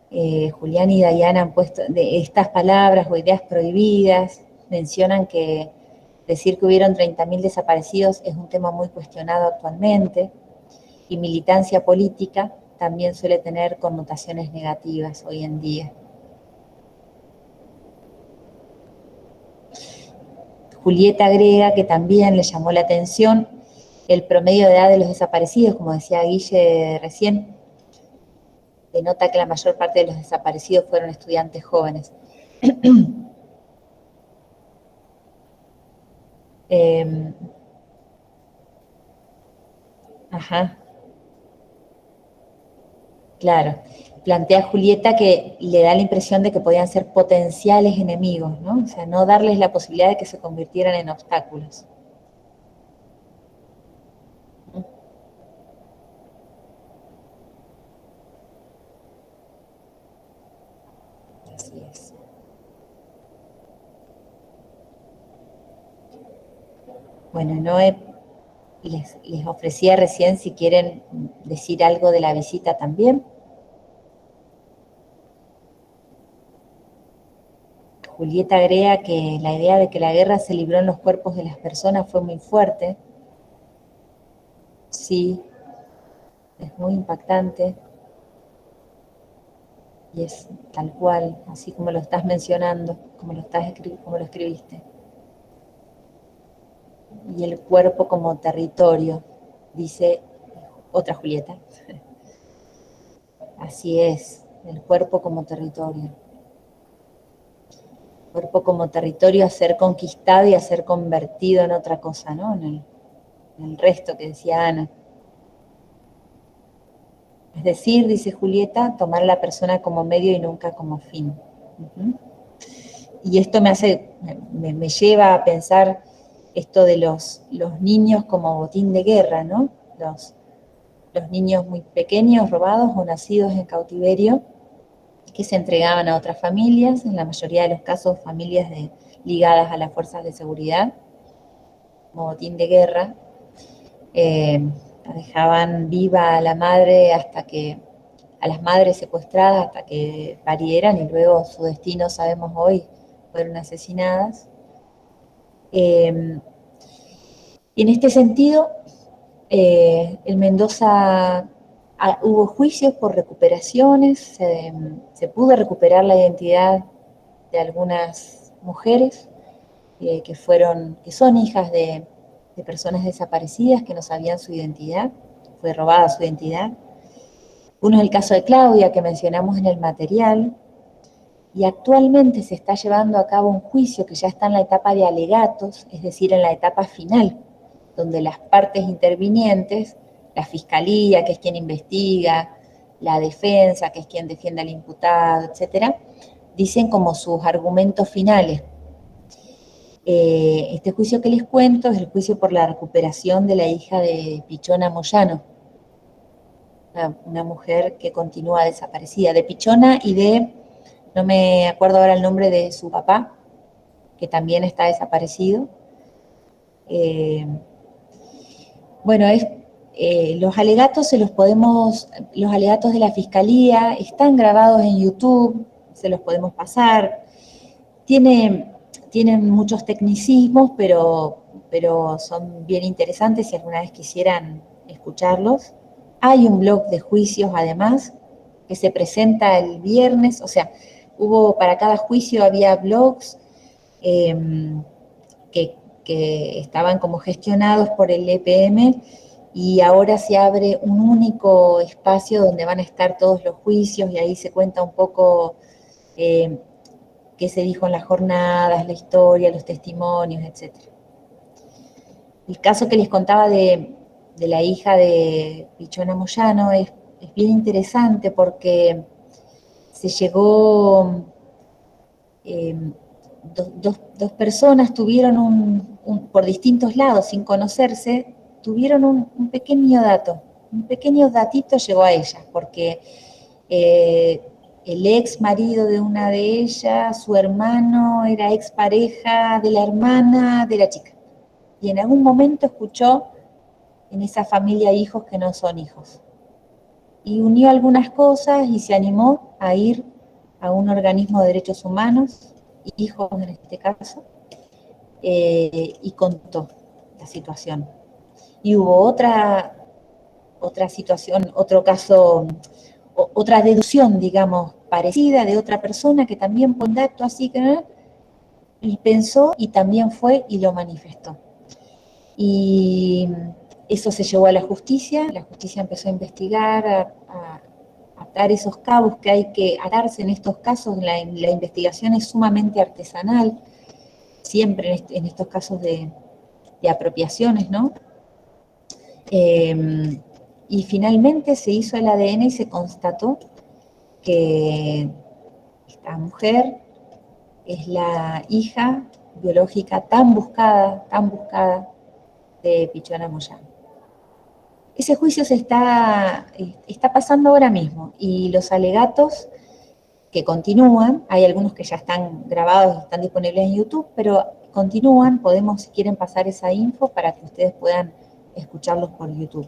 [SPEAKER 4] Julián y Dayana han puesto de estas palabras o ideas prohibidas, mencionan que decir que hubieron 30.000 desaparecidos es un tema muy cuestionado actualmente, y militancia política también suele tener connotaciones negativas hoy en día. Julieta agrega que también le llamó la atención el promedio de edad de los desaparecidos, como decía Guille recién, denota que la mayor parte de los desaparecidos fueron estudiantes jóvenes. Ajá. Claro. Plantea Julieta que le da la impresión de que podían ser potenciales enemigos, ¿no? O sea, no darles la posibilidad de que se convirtieran en obstáculos. Así es. Bueno, Noé les ofrecía recién si quieren decir algo de la visita también. Julieta agrega que la idea de que la guerra se libró en los cuerpos de las personas fue muy fuerte. Sí, es muy impactante. Y es tal cual, así como lo estás mencionando, como lo escribiste. Y el cuerpo como territorio, dice otra Julieta. Así es, el cuerpo como territorio. Cuerpo como territorio a ser conquistado y a ser convertido en otra cosa, ¿no? En el resto que decía Ana. Es decir, dice Julieta, tomar a la persona como medio y nunca como fin. Y esto me lleva a pensar esto de los niños como botín de guerra, ¿no? Los niños muy pequeños robados o nacidos en cautiverio, que se entregaban a otras familias, en la mayoría de los casos familias ligadas a las fuerzas de seguridad, como botín de guerra. Dejaban viva a la madre a las madres secuestradas hasta que parieran, y luego su destino, sabemos hoy, fueron asesinadas. Y en este sentido, en Mendoza hubo juicios por recuperaciones, se pudo recuperar la identidad de algunas mujeres que son hijas de personas desaparecidas que no sabían su identidad, fue robada su identidad. Uno es el caso de Claudia, que mencionamos en el material, y actualmente se está llevando a cabo un juicio que ya está en la etapa de alegatos, es decir, en la etapa final, donde las partes intervinientes, la fiscalía, que es quien investiga, la defensa, que es quien defiende al imputado, etcétera, dicen como sus argumentos finales. Este juicio que les cuento es el juicio por la recuperación de la hija de Pichona Moyano, una mujer que continúa desaparecida, de Pichona y no me acuerdo ahora el nombre de su papá, que también está desaparecido. Bueno, los alegatos los alegatos de la fiscalía están grabados en YouTube, se los podemos pasar. Tienen muchos tecnicismos, pero son bien interesantes si alguna vez quisieran escucharlos. Hay un blog de juicios, además, que se presenta el viernes, o sea, para cada juicio había blogs que estaban como gestionados por el EPM, y ahora se abre un único espacio donde van a estar todos los juicios, y ahí se cuenta un poco qué se dijo en las jornadas, la historia, los testimonios, etc. El caso que les contaba de la hija de Pichona Moyano es bien interesante porque se llegó, dos personas tuvieron por distintos lados, sin conocerse, tuvieron un pequeño datito llegó a ella, porque el ex marido de una de ellas, su hermano, era ex pareja de la hermana de la chica. Y en algún momento escuchó en esa familia hijos que no son hijos. Y unió algunas cosas y se animó a ir a un organismo de derechos humanos, hijos en este caso, y contó la situación. Y hubo otra situación, otro caso, otra deducción, digamos, parecida de otra persona que también pone acto así, y pensó y también fue y lo manifestó. Y eso se llevó a la justicia empezó a investigar, a atar esos cabos que hay que atarse en estos casos. La investigación es sumamente artesanal, siempre en estos casos de apropiaciones, ¿no? Y finalmente se hizo el ADN y se constató que esta mujer es la hija biológica tan buscada de Pichona Moyano. Ese juicio se está pasando ahora mismo, y los alegatos que continúan, hay algunos que ya están grabados, están disponibles en YouTube, pero continúan. Podemos, si quieren, pasar esa info para que ustedes puedan escucharlos por YouTube.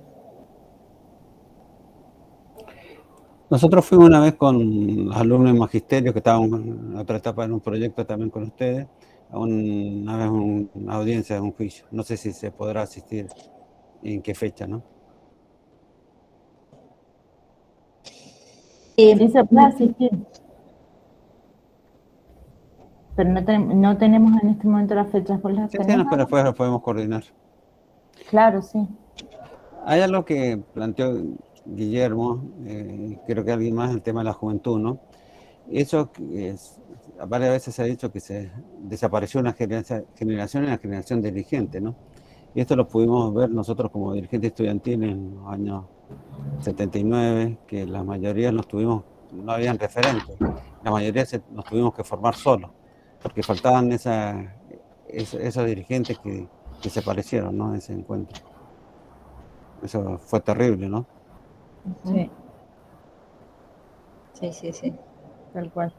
[SPEAKER 3] Nosotros fuimos una vez con los alumnos de magisterio que estaban en otra etapa en un proyecto también con ustedes, una audiencia de un juicio. No sé si se podrá asistir, en qué fecha, ¿no?
[SPEAKER 1] Sí se puede asistir, pero no tenemos en este momento las fechas. ¿Vos las tenés?
[SPEAKER 3] Pero después lo podemos coordinar.
[SPEAKER 1] Claro, sí.
[SPEAKER 3] Hay algo que planteó Guillermo, creo que alguien más, el tema de la juventud, ¿no? Eso varias veces se ha dicho que se desapareció una generación y una generación dirigente, ¿no? Y esto lo pudimos ver nosotros como dirigentes estudiantiles en los años 79, que la mayoría no habían referentes, la mayoría nos tuvimos que formar solos, porque faltaban esos dirigentes que desaparecieron, ¿no? Ese encuentro. Eso fue terrible, ¿no?
[SPEAKER 1] Sí.
[SPEAKER 4] Sí.
[SPEAKER 1] tal cual.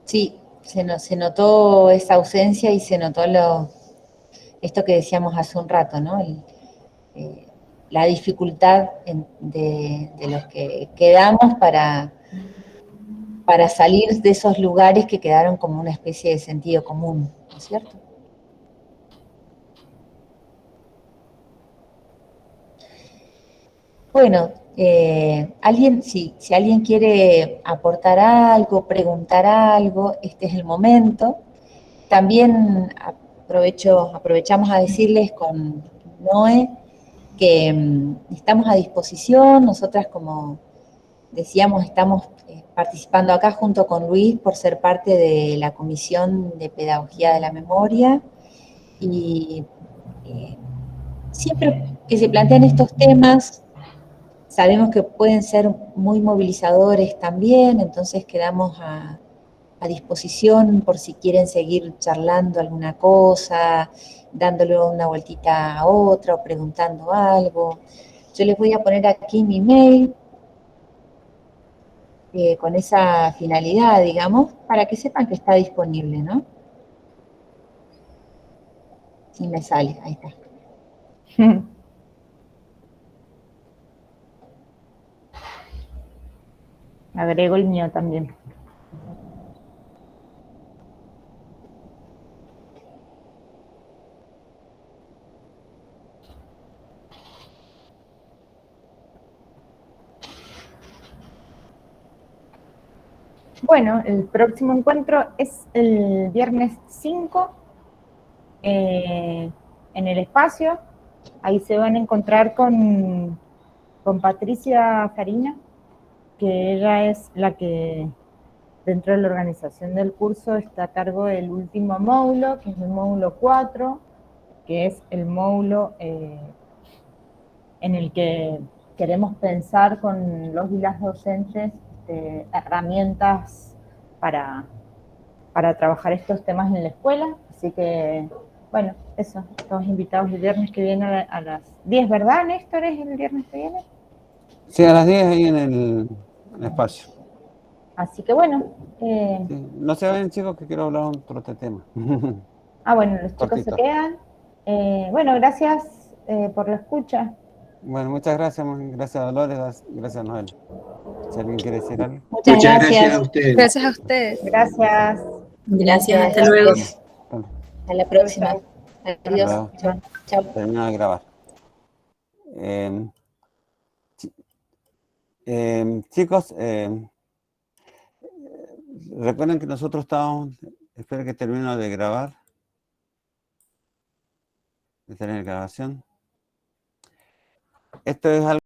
[SPEAKER 4] Sí, se notó esa ausencia y se notó esto que decíamos hace un rato, ¿no? La dificultad de los que quedamos para salir de esos lugares que quedaron como una especie de sentido común, ¿no es cierto? Bueno, si alguien quiere aportar algo, preguntar algo, este es el momento. También aprovechamos a decirles con Noé que estamos a disposición. Nosotras, como decíamos, estamos participando acá junto con Luis por ser parte de la Comisión de Pedagogía de la Memoria, y siempre que se plantean estos temas, sabemos que pueden ser muy movilizadores también, entonces quedamos a disposición por si quieren seguir charlando alguna cosa, dándole una vueltita a otra o preguntando algo. Yo les voy a poner aquí mi mail con esa finalidad, digamos, para que sepan que está disponible, ¿no? Sí me sale, ahí está.
[SPEAKER 1] Agrego el mío también. Bueno, el próximo encuentro es el viernes 5 en el espacio. Ahí se van a encontrar con Patricia Farina, que ella es la que dentro de la organización del curso está a cargo del último módulo, que es el módulo 4, que es el módulo en el que queremos pensar con los y las docentes herramientas para trabajar estos temas en la escuela. Así que, bueno, eso, estamos invitados el viernes que viene a las 10, ¿verdad, Néstor? ¿Es el viernes que viene?
[SPEAKER 3] Sí, a las 10 ahí en el espacio.
[SPEAKER 1] Así que bueno.
[SPEAKER 3] Sí. No se vayan, chicos, que quiero hablar otro tema.
[SPEAKER 1] Bueno, los chicos se quedan. Bueno, gracias por la escucha.
[SPEAKER 3] Bueno, muchas gracias Dolores, gracias Noel. Si alguien quiere decir algo.
[SPEAKER 4] Muchas gracias
[SPEAKER 6] a ustedes.
[SPEAKER 7] Gracias a ustedes.
[SPEAKER 1] Gracias.
[SPEAKER 7] Gracias, hasta luego.
[SPEAKER 4] Hasta la próxima. Adiós. Chao.
[SPEAKER 3] Termino de grabar. Chicos, recuerden que nosotros estábamos, espero que termino de grabar, de tener grabación. Esto es algo